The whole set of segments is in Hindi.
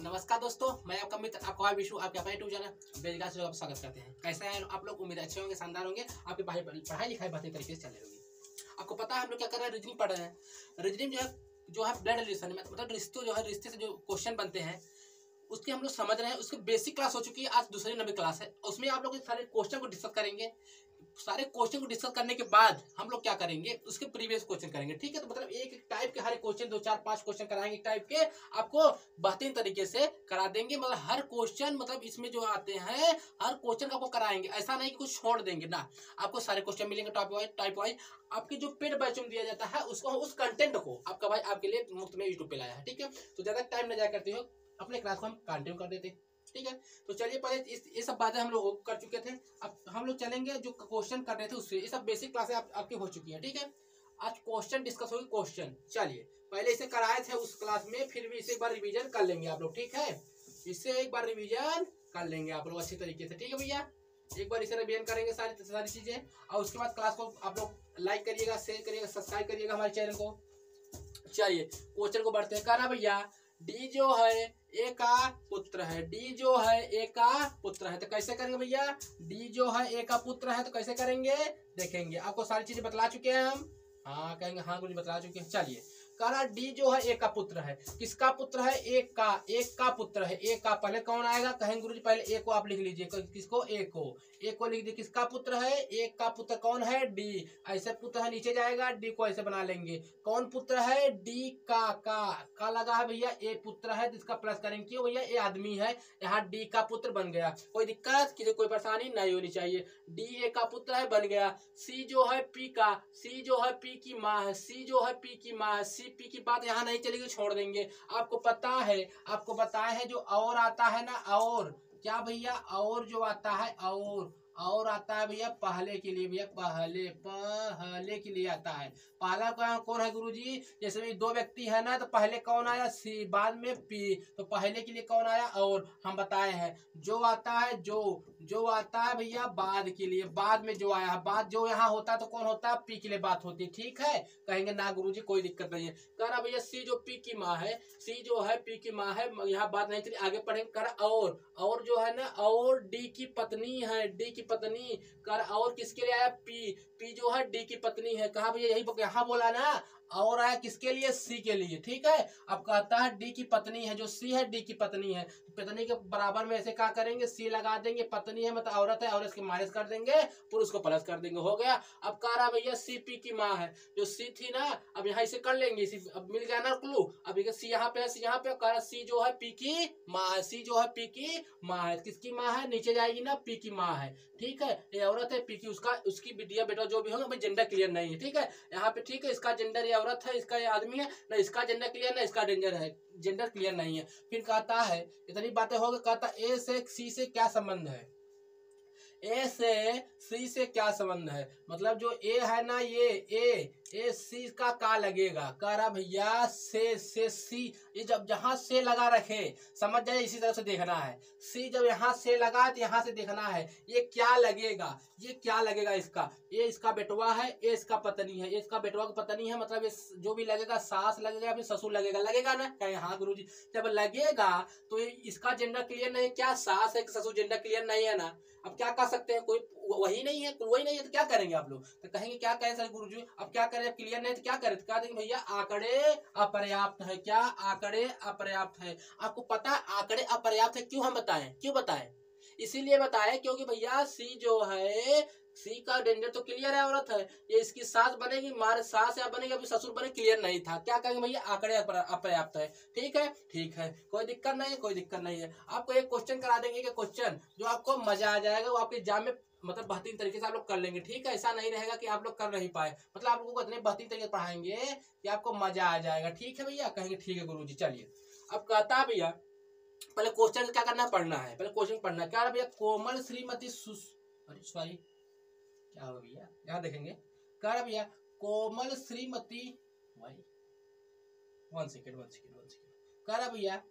नमस्कार दोस्तों, मैं आपका मित्र आपका विशु आपके अपने यूट्यूब चैनल बेरोजगार से स्वागत करते हैं। कैसे हैं आप लोग? उम्मीद अच्छे होंगे, शानदार होंगे। आपकी पढ़ाई लिखाई बेहतरीन तरीके से चल रही होगी। आपको पता है हम लोग क्या कर रहे हैं? रीजनिंग पढ़ रहे हैं। रीजनिंग जो है ब्लड रिलेशन में, मतलब रिश्तों जो है, रिश्ते से जो क्वेश्चन बनते हैं उसके हम लोग समझ रहे हैं। उसकी बेसिक क्लास हो चुकी है, आज दूसरी नंबर क्लास है। उसमें आप लोग सारे क्वेश्चन को डिस्कस करेंगे। सारे क्वेश्चन को डिस्कस करने के बाद हम लोग क्या करेंगे, उसके प्रीवियस क्वेश्चन करेंगे। ठीक है, तो मतलब एक टाइप के हर एक क्वेश्चन 2 4 5 क्वेश्चन कराएंगे। एक टाइप के आपको बेहतरीन तरीके से करा देंगे। मतलब हर क्वेश्चन, मतलब इसमें जो आते हैं हर क्वेश्चन आपको कराएंगे। ऐसा नहीं कि कुछ छोड़ देंगे ना, आपको सारे क्वेश्चन मिलेंगे टाइप वाइज। आपकी जो पेड बैच में दिया जाता है उसको, उस कंटेंट को आपका भाई आपके लिए मुफ्त में यूट्यूब पे लाया है। ठीक है, तो ज्यादा टाइम न जाया करते हो, अपने क्लास को हम कंटिन्यू कर देते। ठीक है, तो चलिए पहले ये सब बातें हम लोग कर चुके थे। अब हम लोग चलेंगे जो क्वेश्चन कर रहे थे उससे। ये सब बेसिक क्लासें आपकी हो चुकी है। ठीक है, आज क्वेश्चन डिस्कस होगी। क्वेश्चन चलिए पहले इसे कराए थे उस क्लास में, फिर भी इसे एक बार रिवीजन कर लेंगे आप लोग। ठीक है, इसे एक बार रिवीजन कर लेंगे आप लोग अच्छी तरीके से। ठीक है भैया, एक बार इसे रिवीजन करेंगे सारी चीजें, और उसके बाद क्लास को आप लोग लाइक करिएगा, शेयर करिएगा, सब्सक्राइब करिएगा हमारे चैनल को। चलिए क्वेश्चन को बढ़ते हैं। कहना भैया डी जो है ए का पुत्र है। डी जो है ए का पुत्र है, तो कैसे करेंगे भैया? डी जो है ए का पुत्र है तो कैसे करेंगे देखेंगे। आपको सारी चीजें बतला चुके हैं हम। हाँ कहेंगे हाँ कुछ बतला चुके हैं। चलिए कह रहा डी जो है ए का पुत्र है। किसका पुत्र है? एक का पुत्र है। एक का पहले कौन आएगा? कहेंगे गुरुजी पहले ए को आप लिख लीजिए। किसको? ए को लिख दीजिए। किसका पुत्र है? एक का पुत्र कौन है? डी। ऐसे पुत्र है, नीचे जाएगा, डी को ऐसे बना लेंगे। कौन पुत्र है? डी का लगा है भैया, ए पुत्र है, जिसका प्लस करेंगे। क्यों भैया? ए आदमी है, यहाँ डी का पुत्र बन गया। कोई दिक्कत, किसी कोई परेशानी नहीं होनी चाहिए। डी ए का पुत्र है, बन गया। सी जो है पी का, सी जो है पी की माँ है, सी जो है पी की माँ है। सी पी की बात यहाँ नहीं चलेगी, छोड़ देंगे। आपको पता है, आपको बताए हैं जो और आता है ना, और क्या भैया? और जो आता है, और आता है भैया पहले के लिए। भैया पहले के लिए आता है। पहला कौन है गुरुजी? जैसे भी दो व्यक्ति है ना, तो पहले कौन आया? सी, बाद में पी, तो पहले के लिए कौन आया? और। हम बताए हैं जो आता है, जो आता है भैया बाद के लिए, बाद में जो आया है, बाद जो यहाँ होता है तो कौन होता है? पी के लिए बात होती है। ठीक है, कहेंगे ना गुरुजी कोई दिक्कत नहीं है। कह रहा भैया सी जो पी की माँ है, सी जो है पी की माँ है, यहाँ बात नहीं चली, आगे पढ़ेंगे। कर और जो है ना, और डी की पत्नी है, डी की पत्नी। कर और किसके लिए आया? पी जो है डी की पत्नी है। कहा भैया? यही यहाँ बोला ना, और आया किसके लिए? सी के लिए। ठीक है, अब कहता है डी की पत्नी है, जो सी है डी की पत्नी है, पत्नी के बराबर में ऐसे क्या करेंगे? सी लगा देंगे। पत्नी है मतलब औरत है, और इसके माइनस कर देंगे, पुरुष को प्लस कर देंगे, हो गया। अब कह रहा भैया सी पी की माँ है, जो सी थी ना, अब यहाँ इसे कर लेंगे। इसी अब मिल गया ना क्लू। अब सी यहाँ पे है, सी यहाँ पे। कह रहा सी जो है पी की माँ है, सी जो है पी की माँ है। किसकी माँ है? नीचे जाएगी ना, पी की माँ है। ठीक है, ये औरत है, पी की, उसकी बिटिया बेटा जो भी होगा, भाई जेंडर क्लियर नहीं है। ठीक है, यहाँ पे ठीक है, इसका जेंडर ये औरत है, इसका ये आदमी है ना, इसका जेंडर क्लियर ना, इसका जेंडर क्लियर नहीं है। फिर कहता है इतनी बातें हो गई, कहता ए से सी से क्या संबंध है? ए से सी से क्या संबंध है? मतलब जो ए है ना, ये ए सी का लगेगा? कह रहा भैया से सी, ये जब जहां से लगा रखे समझ जाए, इसी तरह से देखना है। सी जब यहाँ से लगा तो यहाँ से देखना है ये क्या लगेगा, ये क्या लगेगा इसका। ये इसका बेटवा है, ये इसका पत्नी है, ये इसका बेटवा की पत्नी है, मतलब ये जो भी लगेगा, सास लगेगा फिर ससुर लगेगा ना? कहे हाँ गुरुजी। जब लगेगा तो इसका जेंडर क्लियर नहीं, क्या सास है कि ससुर जेंडर क्लियर नहीं है ना? अब क्या कर सकते हैं, कोई वही नहीं है, कोई नहीं है, तो क्या करेंगे आप लोग? तो कहेंगे क्या करें सर गुरुजी, अब क्या करें, क्लियर नहीं तो क्या करें? तो कह देंगे भैया आंकड़े अपर्याप्त है। क्या? आंकड़े अपर्याप्त है। आपको पता है आंकड़े अपर्याप्त है क्यों? हम बताएं क्यों बताएं? इसीलिए बताए क्योंकि भैया सी जो है, सी का जेंडर तो क्लियर है, औरत है, ये इसकी सास बनेगी, मारे सास या बनेगी, अभी ससुर बने, क्लियर नहीं था। क्या कहेंगे भैया? आंकड़े अपर्याप्त है। ठीक है, ठीक है, कोई दिक्कत नहीं है, कोई दिक्कत नहीं है। आपको एक क्वेश्चन करा देंगे कि क्वेश्चन जो आपको मजा आ जाएगा, वो आपके एग्जाम में मतलब बेहतरीन तरीके से आप लोग कर लेंगे। ठीक है, ऐसा नहीं रहेगा कि आप लोग कर नहीं पाए, मतलब आप लोगों को इतने बेहतरीन तरीके से पढ़ाएंगे कि आपको मजा आ जाएगा। ठीक है भैया, कहेंगे ठीक है गुरुजी। चलिए अब कहता भैया पहले क्वेश्चन क्या करना है? पढ़ना है, पहले क्वेश्चन पढ़ना है। क्या भैया? कोमल श्रीमती अरे सॉरी, क्या हो भैया, यहाँ देखेंगे। कह रहा भैया कोमल श्रीमती, भाई 1 सेकेंड। कह रहा भैया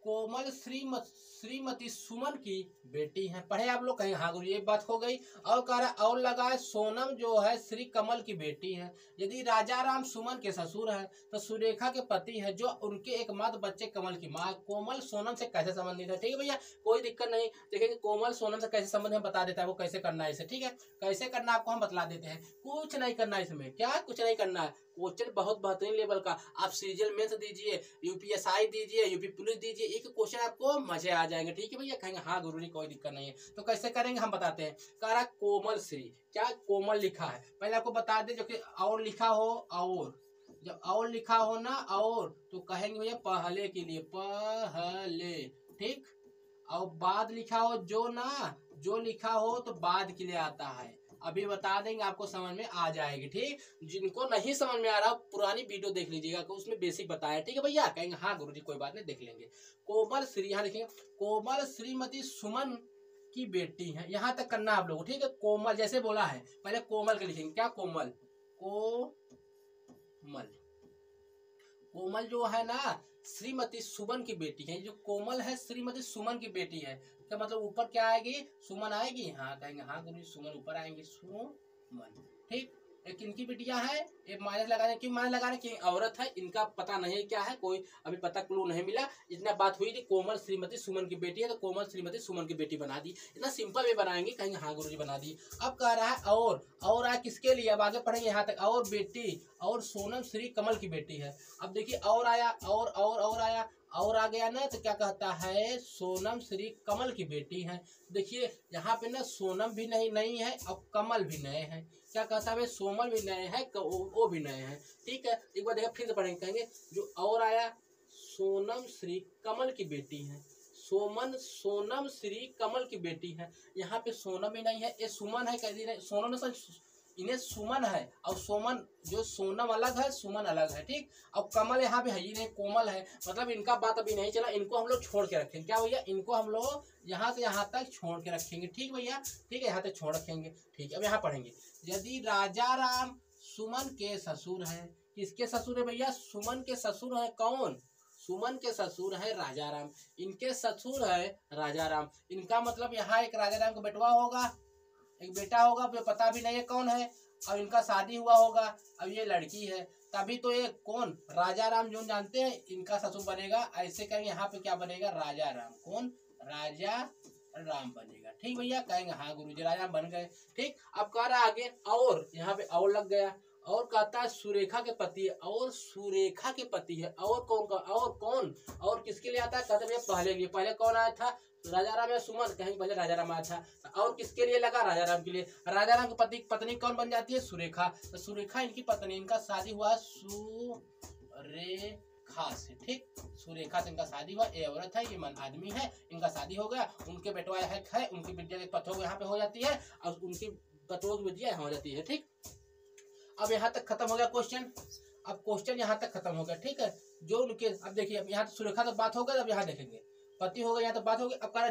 कोमल श्रीमती सुमन की बेटी है। पढ़े आप लोग कहीं? हाँ गुरु, ये बात हो गई। और कह रहा और लगा है सोनम जो है श्री कमल की बेटी है। यदि राजा राम सुमन के ससुर है तो सुरेखा के पति है जो उनके एकमात्र बच्चे कमल की माँ। कोमल सोनम से कैसे संबंधित है? ठीक है भैया, कोई दिक्कत नहीं। देखेंगे कोमल सोनम से कैसे संबंधित है बता देता है वो कैसे करना है इसे। ठीक है, कैसे करना आपको हम बतला देते हैं। कुछ नहीं करना है इसमें, क्या कुछ नहीं करना है। क्वेश्चन बहुत बेहतरीन लेवल का। आप सीरियल मेंस दीजिए, यूपीएसआई दीजिए, यूपी पुलिस दीजिए, एक क्वेश्चन आपको मजे आ जाएंगे। ठीक है भैया, कहेंगे हाँ गुरुजी कोई दिक्कत नहीं है। तो कैसे करेंगे हम बताते हैं। कह रहा कोमल श्री, क्या कोमल लिखा है पहले आपको बता दे, जो कि और लिखा हो, और जब और लिखा हो ना और, तो कहेंगे भैया पहले के लिए पहले, ठीक। और बाद लिखा हो जो ना, जो लिखा हो तो बाद के लिए आता है। अभी बता देंगे आपको समझ में आ जाएगी। ठीक, जिनको नहीं समझ में आ रहा पुरानी वीडियो देख लीजिएगा, उसमें बेसिक बताया। ठीक है भैया, कहेंगे हाँ गुरुजी कोई बात नहीं देख लेंगे। कोमल श्री, यहाँ लिखेंगे कोमल श्रीमती सुमन की बेटी है, यहाँ तक करना आप लोग। ठीक है, कोमल जैसे बोला है पहले कोमल के लिखेंगे, क्या कोमल, कोमल, कोमल जो है ना श्रीमती सुमन की बेटी है। जो कोमल है श्रीमती सुमन की बेटी है, क्या मतलब ऊपर क्या आएगी, सुमन आएगी। हाँ कहेंगे हाँ गुरु सुमन ऊपर आएंगे, सुमन। ठीक, एक इनकी बेटिया है, एक माइनस लगाने, क्यों माइनस लगाने की औरत है, इनका पता नहीं क्या है, कोई अभी पता क्लू नहीं मिला। इतना बात हुई थी कोमल श्रीमती सुमन की बेटी है तो कोमल श्रीमती सुमन की बेटी बना दी। इतना सिंपल वे बनाएंगे, कहेंगे हाँ गुरुजी बना दी। अब कह रहा है और आया किसके लिए, अब आगे पढ़ेंगे यहाँ तक। और बेटी, और सोनम श्री कमल की बेटी है। अब देखिए और आया, और आया, और आ गया ना, तो क्या कहता है सोनम श्री कमल की बेटी है। देखिए यहाँ पे ना सोनम भी नहीं है और कमल भी नए हैं। क्या कहता है सोमल भी नए हैं, वो भी नए हैं। ठीक है, एक बार देखा फिर से पढ़ेंगे, कहेंगे जो और आया सोनम श्री कमल की बेटी है। सोनम श्री कमल की बेटी है। यहाँ पे सोनम भी नहीं है, ये सुमन है, कह दी सोनम ने इन्हें सुमन है, और सोमन जो सोनम अलग है सुमन अलग है। ठीक, और कमल यहाँ पे है ही नहीं, कोमल है। मतलब इनका बात अभी नहीं चला, इनको हम लोग छोड़ के रखेंगे। क्या भैया, इनको हम लोग यहाँ से यहाँ तक छोड़ के रखेंगे। ठीक भैया, ठीक है, यहाँ तक छोड़ रखेंगे। ठीक है, अब यहाँ पढ़ेंगे यदि राजा राम सुमन के ससुर है। किसके ससुर है भैया, सुमन के ससुर है। कौन, सुमन के ससुर है राजा राम, इनके ससुर है राजा राम। इनका मतलब यहाँ एक राजा राम का बेटवा होगा, एक बेटा होगा, तो पता भी नहीं है कौन है, और इनका शादी हुआ होगा, अब ये लड़की है, तभी तो ये कौन राजा राम जो जानते हैं इनका ससुर बनेगा। ऐसे करेंगे, यहाँ पे क्या बनेगा, राजा राम। कौन, राजा राम बनेगा। ठीक भैया, कहेंगे हाँ गुरुजी राजा राम बन गए। ठीक, अब कह रहा आगे और, यहाँ पे और लग गया। और कहता है सुरेखा के पति है, और सुरेखा के पति है। और कौन का, और कौन, और किसके लिए आता है, कहते भैया पहले लिए। पहले कौन आया था, राजा राम या सुमन, कहेंगे पहले राजा राम आया था। और किसके लिए लगा, राजा राम के लिए। राजा राम की पत्नी कौन बन जाती है, सुरेखा। तो सुरेखा इनकी पत्नी, इनका शादी हुआ सुरेखा से। ठीक, सुरेखा से इनका शादी हुआ, ये औरत है, ये मन आदमी है, इनका शादी हो गया। उनके बेटवा है, उनकी बिटिया के पत्थर यहाँ पे हो जाती है, और उनकी पत्रों की बिटिया हो जाती है। ठीक, अब यहाँ तक खत्म हो गया क्वेश्चन। अब क्वेश्चन यहाँ तक खत्म हो गया। ठीक है, जो उनके, अब देखिए अब यहाँ सुरेखा तक बात हो गई, अब यहाँ देखेंगे पति हो गया, यहाँ तक बात हो गई। अब कह रहा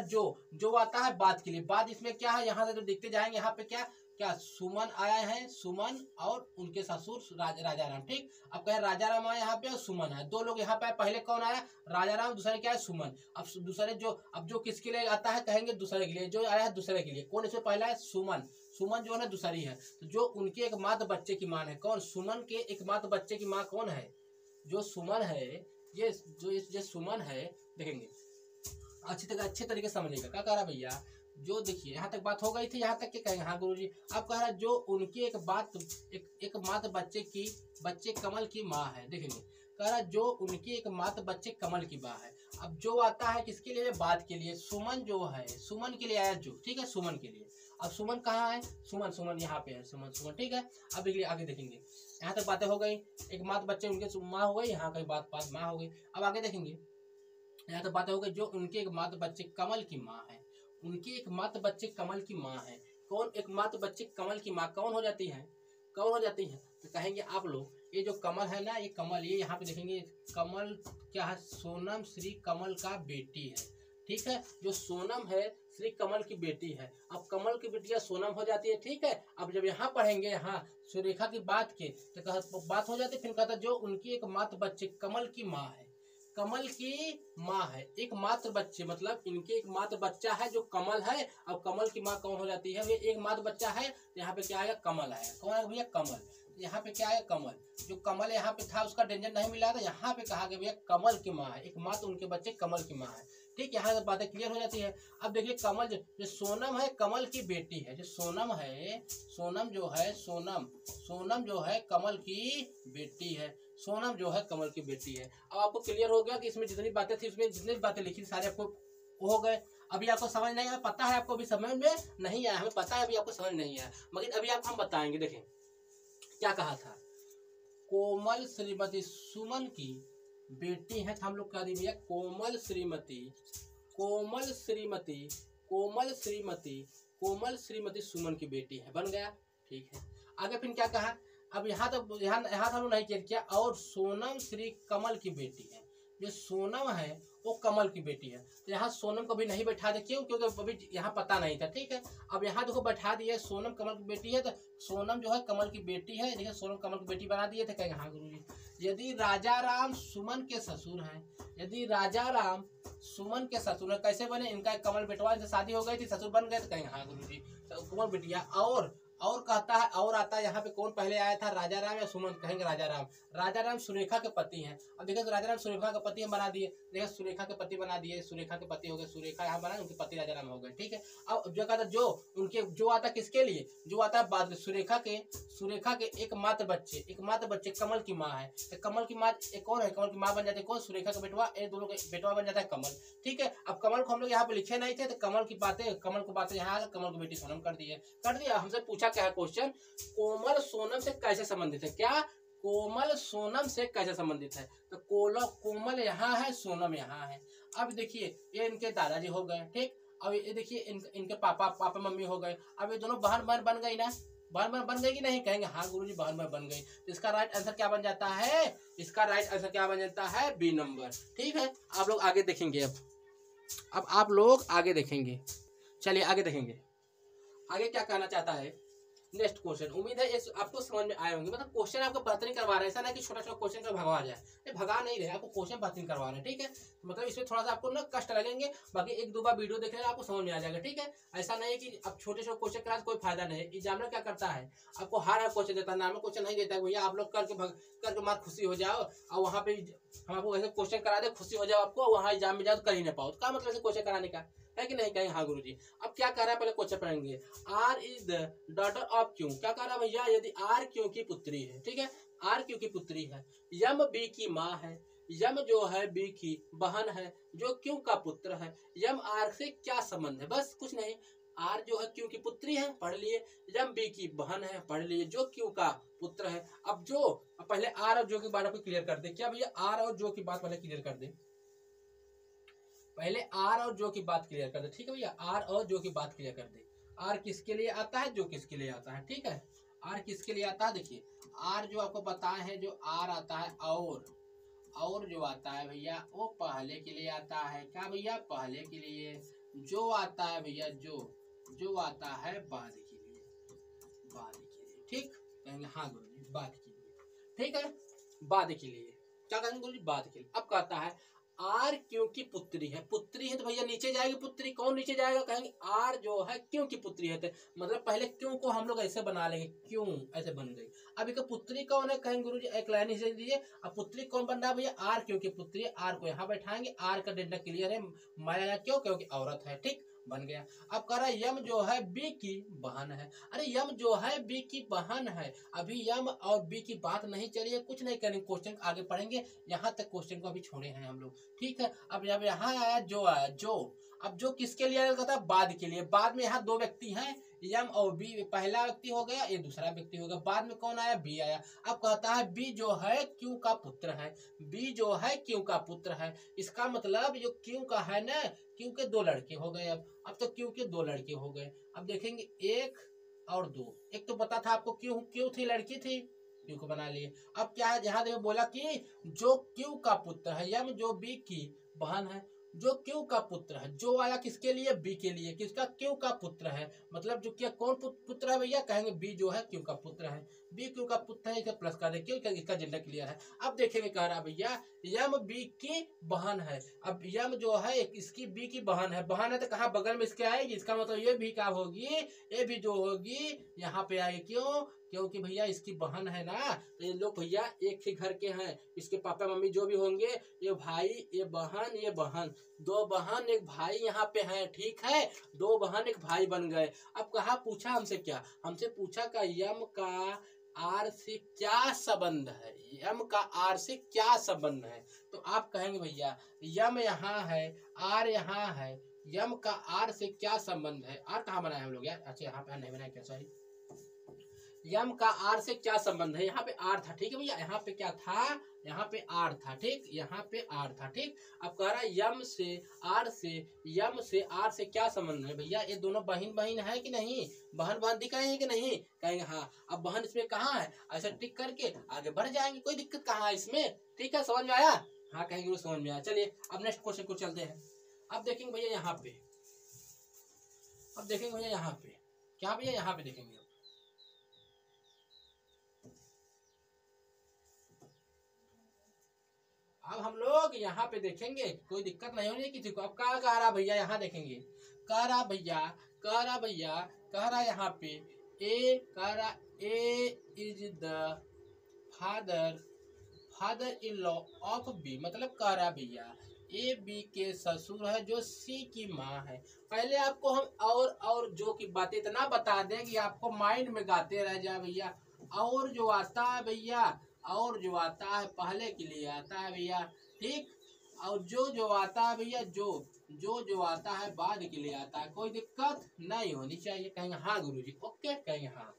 जो आता है बात के लिए। बात इसमें क्या है, यहाँ से जो देखते जाएंगे, यहाँ पे क्या क्या सुमन आया है, सुमन और उनके ससुर राजा राम। ठीक, अब कहे राजा राम आया यहाँ पे और सुमन है, दो लोग यहाँ पे। पहले कौन आया, राजा राम, दूसरे क्या है सुमन। अब दूसरे जो किसके लिए आता है, कहेंगे दूसरे के लिए, जो आया है दूसरे के लिए। कौन इसमें पहला है, सुमन। सुमन जो है ना दूसरी है, तो जो उनके एकमात्र बच्चे की मां है। कौन, सुमन के एकमात्र बच्चे की मां कौन है, जो सुमन है। ये जो सुमन है, देखेंगे अच्छे तरीके से समझिएगा। क्या कह रहा भैया, जो देखिए यहाँ तक बात हो गई थी, यहाँ तक के कहेंगे हाँ गुरुजी। अब कह रहा जो उनके एक मात्र बच्चे कमल की माँ है। देखेंगे कह रहा जो उनके एक मात्र बच्चे कमल की माँ है। अब जो आता है किसके लिए, बात के लिए। सुमन जो है, सुमन के लिए आया जो। ठीक है, सुमन के लिए। अब सुमन कहाँ है, सुमन यहाँ पे है, सुमन। ठीक है, अब आगे देखेंगे। यहाँ तक बातें हो गई, एक मात्र बच्चे उनके माँ हो गई, यहाँ कहीं बात माँ हो गई। अब आगे देखेंगे, यहाँ तक बातें हो गई, जो उनके एकमात्र बच्चे कमल की माँ है। उनके एकमात्र बच्चे कमल की माँ है। कौन एकमात्र बच्चे कमल की माँ कौन हो जाती है, तो कहेंगे आप लोग ये जो कमल है ना, ये कमल, ये यहाँ पे देखेंगे कमल क्या है, सोनम श्री कमल का बेटी है। ठीक है, जो सोनम है श्री कमल की बेटी है। अब कमल की बेटिया सोनम हो जाती है। ठीक है, अब जब यहाँ पढ़ेंगे, यहाँ सुरेखा की बात के, तो बात हो जाती है। फिर कहता जो उनकी एकमात्र बच्चे कमल की माँ है। कमल की माँ है, एक मात्र बच्चे, मतलब इनके एक मात्र बच्चा है जो कमल है। अब कमल की माँ कौन हो जाती है, एक मात्र बच्चा है, यहाँ पे क्या आएगा, कमल आएगा। कौन आएगा भैया, कमल। यहाँ पे क्या है, कमल। जो कमल यहाँ पे था उसका डेंजर नहीं मिला था, यहाँ पे कहा गया भैया कमल की माँ है, एक मात्र उनके बच्चे कमल की माँ है। ठीक, यहाँ से बातें क्लियर हो जाती है। अब देखिए कमल जो सोनम है कमल की बेटी है, जो सोनम है, सोनम जो है, सोनम जो है कमल की बेटी है, सोनम जो है कमल की बेटी है। अब आपको क्लियर हो गया कि इसमें जितनी बातें थी, उसमें जितनी बातें लिखी थी सारे आपको हो गए। अभी आपको समझ नहीं आया, पता है आपको अभी समझ में नहीं आया, हमें पता है अभी आपको समझ नहीं आया, मगर अभी आप हम बताएंगे। देखें क्या कहा था, कोमल श्रीमती सुमन की बेटी है, तो हम लोग कह दी भैया कोमल श्रीमती, कोमल श्रीमती, कोमल श्रीमती, कोमल श्रीमती सुमन की बेटी है, बन गया। ठीक है, आगे फिर क्या कहा, अब यहाँ तो यहाँ हम लोग नहीं चेक किया, और सोनम श्री कमल की बेटी है, जो सोनम है वो कमल की बेटी है। तो यहाँ सोनम को भी नहीं बैठा दे, क्यों, क्योंकि अभी यहाँ पता नहीं था। ठीक है, अब यहाँ देखो बैठा दिया, सोनम कमल की बेटी है, तो सोनम जो है कमल की बेटी है, देखिए सोनम कमल की बेटी बना दिए थे। कहेंगे हाँ गुरुजी। यदि राजा राम सुमन के ससुर हैं, यदि राजा राम सुमन के ससुर है, कैसे बने, इनका एक कमल बेटवा से शादी हो गई थी, ससुर बन गए, तो कहेंगे हाँ गुरुजी कमल बेटिया। और कहता है, और आता है यहाँ पे कौन पहले आया था, राजा राम या सुमन, कहेंगे राजा राम। राजा राम सुरेखा के पति हैं। अब देखिए तो राजा राम सुरेखा के पति बना दिए, देखिए सुरेखा के पति बना दिए, सुरेखा के पति हो गए, सुरेखा यहाँ बना, उनके पति राजा राम हो गए। ठीक है, अब जो कहता जो उनके जो आता किसके लिए, जो आता है बाद में सुरेखा के एक मात्र बच्चे कमल की माँ है, तो कमल की माँ एक कौन है, कमल की माँ बन जाती है कौन, सुरेखा का बेटवा, एक दोनों का बेटवा बन जाता है कमल। ठीक है, अब कमल को हम लोग यहाँ पे लिखे नहीं थे, तो कमल की बातें यहाँ कमल की बेटी सोनम कर दिया। हमसे पूछा क्या है क्वेश्चन, कोमल सोनम से कैसे संबंधित है, क्या कोमल सोनम से कैसे संबंधित है, तो कोमल यहाँ है, सोनम यहाँ है। अब देखिए ये इनके दादाजी हो गए। ठीक, अब ये देखिए इनके पापा मम्मी हो गए। अब ये दोनों बहन बन गई ना, बहन बन गई कि नहीं, कहेंगे हाँ गुरुजी बहन बन गई। तो इसका राइट आंसर क्या बन जाता है, इसका राइट आंसर क्या बन जाता है, बी नंबर। ठीक है, आप लोग आगे देखेंगे। अब आप लोग आगे देखेंगे, चलिए आगे देखेंगे, आगे क्या कहना चाहता है नेक्स्ट क्वेश्चन। उम्मीद है ये आपको समझ में आए होंगे, मतलब क्वेश्चन आपको बेहतरीन करवा रहे हैं, ऐसा नहीं कि छोटा क्वेश्चन का भगवा जाए, ये भगा नहीं रहे, आपको क्वेश्चन बेहतरीन करवा रहे हैं। ठीक है, मतलब इसमें थोड़ा सा आपको ना कष्ट लगेंगे, बाकी एक दो बार वीडियो देख लेना आपको समझ में आ जाएगा। ठीक है, ऐसा नहीं है कि अब छोटे क्वेश्चन करा कोई फायदा नहीं है। एग्जामिनर क्या करता है, आपको हर क्वेश्चन देता है, नॉर्मल क्वेश्चन नहीं देता है भैया आप लोग करके मार खुशी हो जाओ, और वहाँ पे हम आपको ऐसे क्वेश्चन करा दे खुशी हो जाओ आपको, वहाँ एग्जाम में जाओ तो कर ही नहीं पाओ, क्या मतलब है क्वेश्चन कराने का, है कि नहीं, कहेंगे हाँ गुरुजी। अब क्या कह रहा है, पहले क्वेश्चन पढ़ेंगे। R is the daughter of Q, क्या कह रहा है भैया, यदि आर क्यों की पुत्री है। ठीक है, आर क्यों की पुत्री है, यम बी की माँ है, यम जो है बी की बहन है, जो क्यों का पुत्र है, यम आर से क्या संबंध है, बस कुछ नहीं। आर जो है क्यों की पुत्री है, पढ़ लिए, यम बी की बहन है, पढ़ लिए, जो क्यों का पुत्र है। अब पहले आर और जो की बात आपको क्लियर कर दे, क्या भैया आर और जो की बात पहले क्लियर कर दे, पहले आर और जो की बात क्लियर कर दे। ठीक है भैया, आर और जो की बात क्लियर कर दे। आर किसके लिए आता है, जो किसके लिए आता है। ठीक है, आर किसके लिए आता है, देखिए आर जो आपको बताए हैं, जो आर आता है और जो आता है भैया वो पहले के लिए आता है, क्या भैया पहले के लिए। जो आता है भैया जो आता है बाद के लिए। ठीक, कहेंगे हाँ गुरुजी बाद के लिए। ठीक है, बाद के लिए क्या कहेंगे गुरुजी, बाद के लिए। अब कहता है आर क्यों की पुत्री है तो भैया नीचे जाएगी पुत्री, कौन नीचे जाएगा, कहेंगे आर जो है क्यों की पुत्री है, तो मतलब पहले क्यों को हम लोग ऐसे बना लेंगे, क्यों ऐसे बन गई। अब एक पुत्री कौन है, कहेंगे गुरुजी एक लाइन से दीजिए। अब पुत्री कौन बन रहा है भैया, आर क्यों की पुत्री है, आर को यहाँ बैठाएंगे, आर का डेटा क्लियर है, माया क्यों, क्योंकि औरत है। ठीक, बन गया। अब कह रहा है यम जो है बी की बहन है, अरे यम जो है बी की बहन है, अभी यम और बी की बात नहीं चली है, कुछ नहीं करेंगे, क्वेश्चन आगे पढ़ेंगे, यहाँ तक क्वेश्चन को अभी छोड़े हैं हम लोग। ठीक है, अब जब यहाँ आया जो अब जो किसके लिए आया, कहता है बाद के लिए। बाद में यहाँ दो व्यक्ति हैं, यम और बी, पहला व्यक्ति हो गया, ये दूसरा व्यक्ति हो गया, बाद में कौन आया, बी आया। अब कहता है बी जो है क्यों का पुत्र है, बी जो है क्यों का पुत्र है, इसका मतलब जो क्यों का है ना, क्यों के दो लड़के हो गए। अब तो क्यों के दो लड़के हो गए। अब देखेंगे एक और दो, एक तो पता था आपको क्यों थी, लड़की थी, क्यों को बना लिए। अब क्या है, जहां देखो बोला कि जो क्यों का पुत्र है, यम जो बी की बहन है, जो क्यू का पुत्र है, जो आया किसके लिए, बी के लिए, किसका, क्यू का पुत्र है, मतलब जो क्या कौन पुत्र है भैया, कहेंगे बी जो है क्यू का पुत्र है, बी क्यू का पुत्र है, इसे प्लस कर दे, क्यों, इसका जेंडर क्लियर है। अब देखेंगे कह रहा भैया यम बी की बहन है, अब यम जो है इसकी बी की बहन है तो कहाँ बगल में इसके आएगी, इसका मतलब ये भी क्या होगी, ये भी जो होगी यहाँ पे आएगी, क्यों, क्योंकि भैया इसकी बहन है ना, तो ये लोग भैया एक ही घर के हैं, इसके पापा मम्मी जो भी होंगे, ये भाई ये बहन, दो बहन एक भाई यहाँ पे हैं, ठीक है, दो बहन एक भाई बन गए। अब कहा पूछा हमसे क्या, हमसे पूछा का यम का आर से क्या संबंध है, यम का आर से क्या संबंध है, तो आप कहेंगे भैया यम यहाँ है, आर यहाँ है, यम का आर से क्या संबंध है, आर कहाँ बनाया हम लोग यार, अच्छा यहाँ पे नहीं बनाया क्या, सॉरी, यम का आर से क्या संबंध है, यहाँ पे आर था, ठीक है भैया, यहाँ पे क्या था, यहाँ पे आर था, ठीक, यहाँ पे आर था, ठीक। अब कह रहा है यम से यम से आर से क्या संबंध है भैया, ये दोनों बहन बहन है कि नहीं, बहन बहन दिख रहे हैं कि नहीं, कहेंगे हाँ। अब बहन इसमें कहाँ है, ऐसा टिक करके आगे बढ़ जाएंगे, कोई दिक्कत कहाँ है इसमें, ठीक है, समझ में आया, हाँ कहेंगे वो समझ में आया। चलिए अब नेक्स्ट क्वेश्चन को चलते हैं। अब देखेंगे भैया यहाँ पे, अब देखेंगे भैया यहाँ पे क्या, भैया यहाँ पे देखेंगे, अब हम लोग यहाँ पे देखेंगे, कोई दिक्कत नहीं होनी किसी को। अब क्या कह रहा भैया, यहाँ देखेंगे, कह रहा भैया कह रहा यहाँ पे A is the father in law of B, मतलब कह रहा भैया ए बी के ससुर है जो सी की माँ है। पहले आपको हम और जो की बातें इतना बता दें कि आपको माइंड में गाते रह जाए भैया, और जो आता है भैया, और जो आता है पहले के लिए आता है भैया, ठीक, और जो आता है भैया, जो आता है बाद के लिए आता है, कोई दिक्कत नहीं होनी चाहिए। कहेंगे हाँ गुरुजी, ओके, कहेंगे हाँ।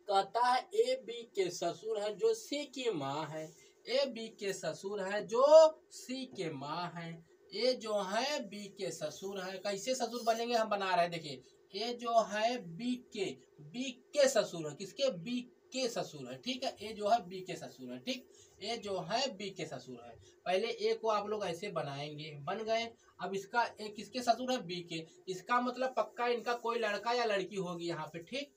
कहता है ए बी के ससुर है जो सी की माँ है, ए बी के ससुर है जो सी के माँ है, ए जो है बी के ससुर है, कैसे ससुर बनेंगे हम बना रहे हैं, देखिए ए जो है बी के ससुर है, किसके, बी के ससुर है, ठीक है, ए जो है बी के ससुर है, ठीक, ए जो है बी के ससुर है। पहले ए को आप लोग ऐसे बनाएंगे, बन गए। अब इसका ए किसके ससुर है, बी के, इसका मतलब पक्का इनका कोई लड़का या लड़की होगी यहाँ पे, ठीक,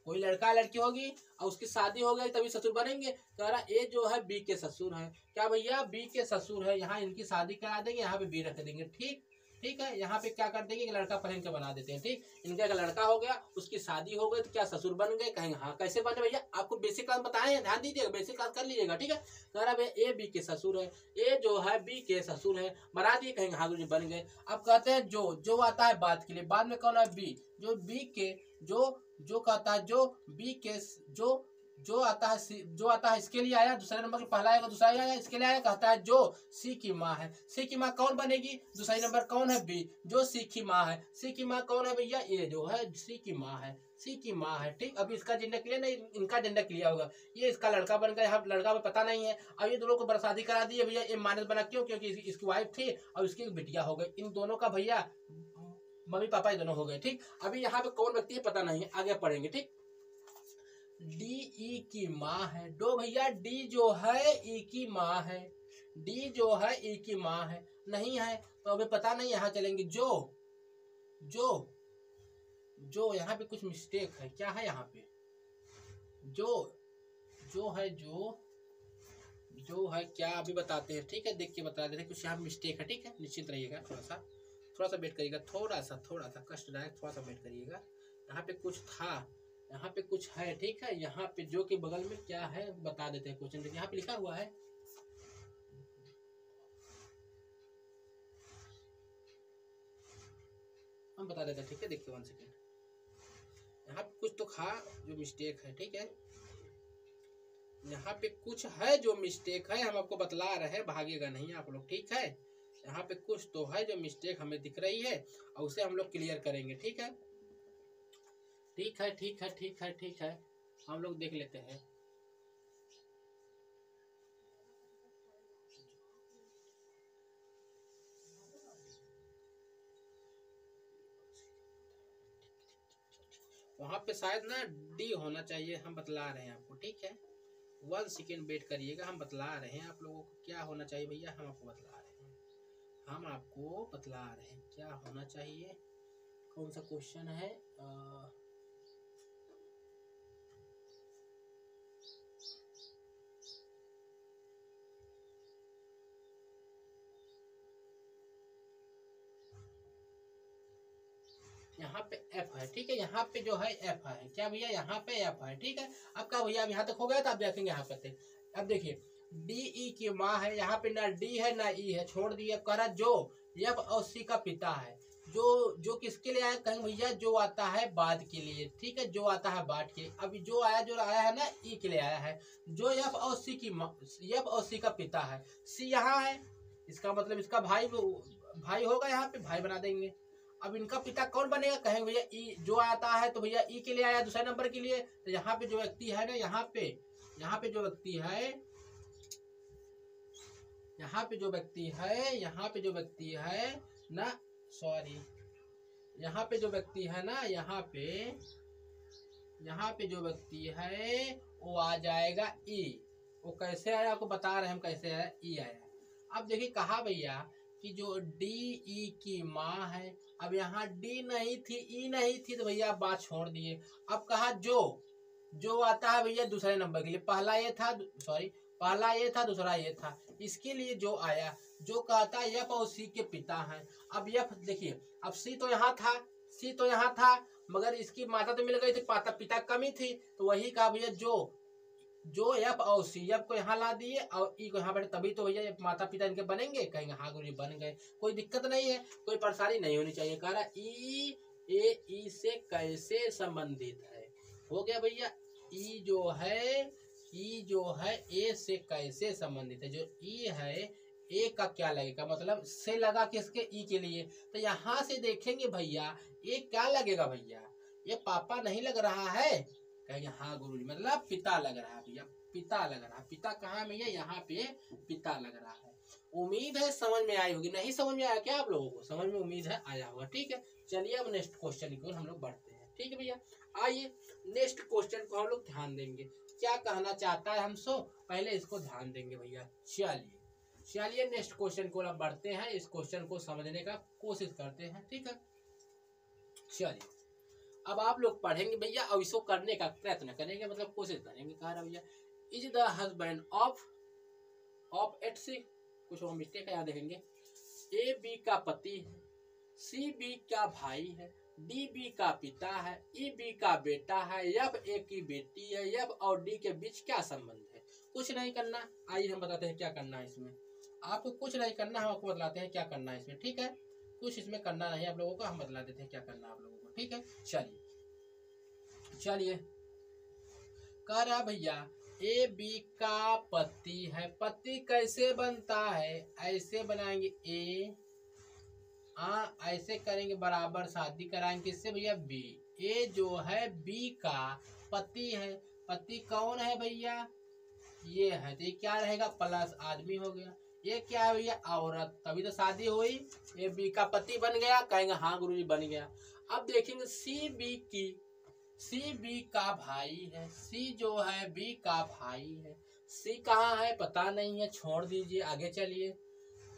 कोई लड़का लड़की होगी और उसकी शादी हो गई तभी ससुर बनेंगे। कह रहा ए जो है बी के ससुर है, क्या भैया, बी के ससुर है, यहाँ इनकी शादी करा देंगे, यहाँ पे बी रख देंगे, ठीक, ठीक है, यहाँ पे क्या कर देंगे, लड़का पहन के बना देते हैं, ठीक, इनका एक लड़का हो गया, उसकी शादी हो गई, तो क्या ससुर बन गए, कहेंगे हाँ। कैसे बने भैया, आपको बेसिक क्लास बताए, ध्यान दीजिएगा, बेसिक क्लास कर लीजिएगा, ठीक है। कह रहा भैया ए बी के ससुर है, ए जो है बी के ससुर है, बना दिए, कहेंगे हाँ गुरुजी बन गए। अब कहते हैं जो आता है बाद के लिए, बाद में कौन है, बी, जो बी के जो कहता है जो बी के जो आता है इसके लिए आया, दूसरे नंबर के पहला आएगा, दूसरा आया, इसके लिए आया, कहता है जो सी की माँ है, सी की माँ कौन बनेगी, दूसरा नंबर कौन है, बी, जो सी की माँ है, सी की माँ कौन है भैया, ये जो है सी की माँ है, सी की माँ है, ठीक। अभी इसका जेंडर क्लियर नहीं, इनका जेंडर क्लियर होगा, ये इसका लड़का बन गया, यहाँ लड़का में पता नहीं है। अब ये दोनों को शादी करा दी है भैया, ये माइनस बना, क्यों, क्योंकि इसकी वाइफ थी और इसकी बिटिया हो गई, इन दोनों का भैया मम्मी पापा ये दोनों हो गए, ठीक। अभी यहाँ पे कौन व्यक्ति है पता नहीं है, आगे पढ़ेंगे, ठीक। डी ई की माँ है, दो भैया डी जो है ई की माँ है, डी जो है ई की माँ है, नहीं है तो अभी पता नहीं, यहाँ चलेंगे जो यहाँ पे कुछ मिस्टेक है, क्या है यहाँ पे, जो है क्या, अभी बताते हैं, ठीक है, देख के बता दे रहे कुछ यहाँ मिस्टेक है, ठीक है, निश्चित रहिएगा, थोड़ा सा वेट करिएगा, थोड़ा सा कष्टदायक, थोड़ा सा वेट करिएगा। यहाँ पे कुछ था, यहाँ पे कुछ है, ठीक है, यहाँ पे जो कि बगल में क्या है बता देते हैं क्वेश्चन, यहाँ पे लिखा हुआ है, हम बता देते हैं, ठीक है, देखिए 1 सेकेंड, यहाँ पे कुछ तो था जो मिस्टेक है, ठीक है, यहाँ पे कुछ है जो मिस्टेक है, हम आपको बतला रहे हैं, भागेगा नहीं आप लोग, ठीक है, यहाँ पे कुछ तो है जो मिस्टेक हमें दिख रही है और उसे हम लोग क्लियर करेंगे, ठीक है, ठीक है, हम लोग देख लेते हैं। वहां पे शायद ना डी होना चाहिए, हम बतला रहे हैं आपको, ठीक है, 1 सेकेंड वेट करिएगा, हम बतला रहे हैं आप लोगों को क्या होना चाहिए भैया, हम आपको बतला रहे हैं। हम आपको बतला रहे हैं क्या होना चाहिए। कौन सा क्वेश्चन है? यहाँ पे एफ है, ठीक है। यहाँ पे जो है एफ है, क्या भैया? यहाँ पे एफ है, ठीक है। अब क्या भैया, अब यहाँ तक हो गया, तो आप देखेंगे यहाँ पे। अब देखिए डी ई की माँ है, यहाँ पे ना डी है ना ई है, छोड़ दिए। कह रहा जो एफ और सी का पिता है, जो किसके लिए आया? कहेंगे भैया जो आता है बाद के लिए, ठीक है, जो आता है बाद के। अभी जो आया है ना, ई के लिए आया है। जो एफ और सी की एफ और सी का पिता है, सी यहाँ है, इसका मतलब इसका भाई होगा, यहाँ पे भाई बना देंगे। अब इनका पिता कौन बनेगा? कहेंगे भैया ई, जो आता है तो भैया ई के लिए आया दूसरे नंबर के लिए। तो यहाँ पे जो व्यक्ति है ना, यहाँ पे जो व्यक्ति है, यहाँ पे जो व्यक्ति है ना, सॉरी, यहाँ पे जो व्यक्ति है ना, यहाँ पे जो व्यक्ति है वो आ जाएगा ई। वो कैसे आया आपको बता रहे हैं हम, कैसे आया, ई आया। अब देखिए कहा भैया कि जो डी ई की माँ है, अब यहाँ डी नहीं थी, ई नहीं थी, तो भैया बात छोड़ दिए। अब कहा जो आता है भैया दूसरे नंबर के लिए, पहला ये था, दूसरा ये था, इसके लिए जो आया, जो कहता है एफ और सी के पिता हैं। अब एफ देखिए, अब सी तो यहाँ था, मगर इसकी माता तो मिल गई थी, पिता कमी थी, तो वही कहा भैया जो एफ और सी, एफ को यहाँ ला दिए और ई को यहाँ बैठे, तभी तो भैया माता पिता इनके बनेंगे। कहेंगे हाँ गुरु जी बन गए, कोई दिक्कत नहीं है, कोई परेशानी नहीं होनी चाहिए। कह रहा ई से कैसे संबंधित है? हो गया भैया, ई जो है ए से कैसे संबंधित है। जो ई है, ए का क्या लगेगा, मतलब से लगा किसके? ई के लिए। तो यहाँ से देखेंगे भैया ये क्या लगेगा भैया, ये पापा नहीं लग रहा है। कहेंगे हाँ गुरुजी, मतलब पिता लग रहा है भैया, पिता लग रहा है। पिता कहाँ है भैया? यहाँ पे पिता लग रहा है। उम्मीद है समझ में आई होगी। नहीं समझ में आया क्या आप लोगों को? समझ में उम्मीद है आया होगा, ठीक है। चलिए अब नेक्स्ट क्वेश्चन की ओर हम लोग बढ़ते हैं, ठीक है भैया। आइए नेक्स्ट क्वेश्चन को हम लोग ध्यान देंगे, क्या कहना चाहता है हमसे, पहले इसको ध्यान देंगे भैया। चलिए नेक्स्ट क्वेश्चन को अब बढ़ते हैं, इस क्वेश्चन को समझने का कोशिश करते हैं, ठीक है। चलिए अब आप लोग पढ़ेंगे भैया और इसको करने का प्रयत्न करेंगे, मतलब कोशिश करेंगे। कह रहा भैया इज द हस्बैंड ऑफ एट सी, कुछ और मिस्टेक है, यहाँ देखेंगे। ए बी का पति है, सी बी का भाई है, डी बी का पिता है, ई बी का बेटा है, एफ ए की बेटी है, एफ और डी के बीच क्या संबंध है? कुछ नहीं करना, आइए हम बताते हैं क्या करना है इसमें। आपको कुछ नहीं करना, हम आपको बतलाते हैं क्या करना है इसमें, ठीक है। कुछ इसमें करना नहीं आप लोगों को, हम बतला देते हैं क्या करना है आप लोगों को, ठीक है। चलिए कह रहा भैया ए बी का पति है, पति कैसे बनता है? ऐसे बनाएंगे ए, ऐसे करेंगे, बराबर शादी कराएंगे किससे भैया? बी। ए जो है बी का पति है, पति कौन है भैया? ये है, तो ये क्या रहेगा? प्लस आदमी हो गया। ये क्या है भैया? औरत, तभी तो शादी हुई। ये बी का पति बन गया, कहेंगे हाँ गुरुजी बन गया। अब देखेंगे सी बी का भाई है, सी जो है बी का भाई है। सी कहाँ है पता नहीं है, छोड़ दीजिए, आगे चलिए,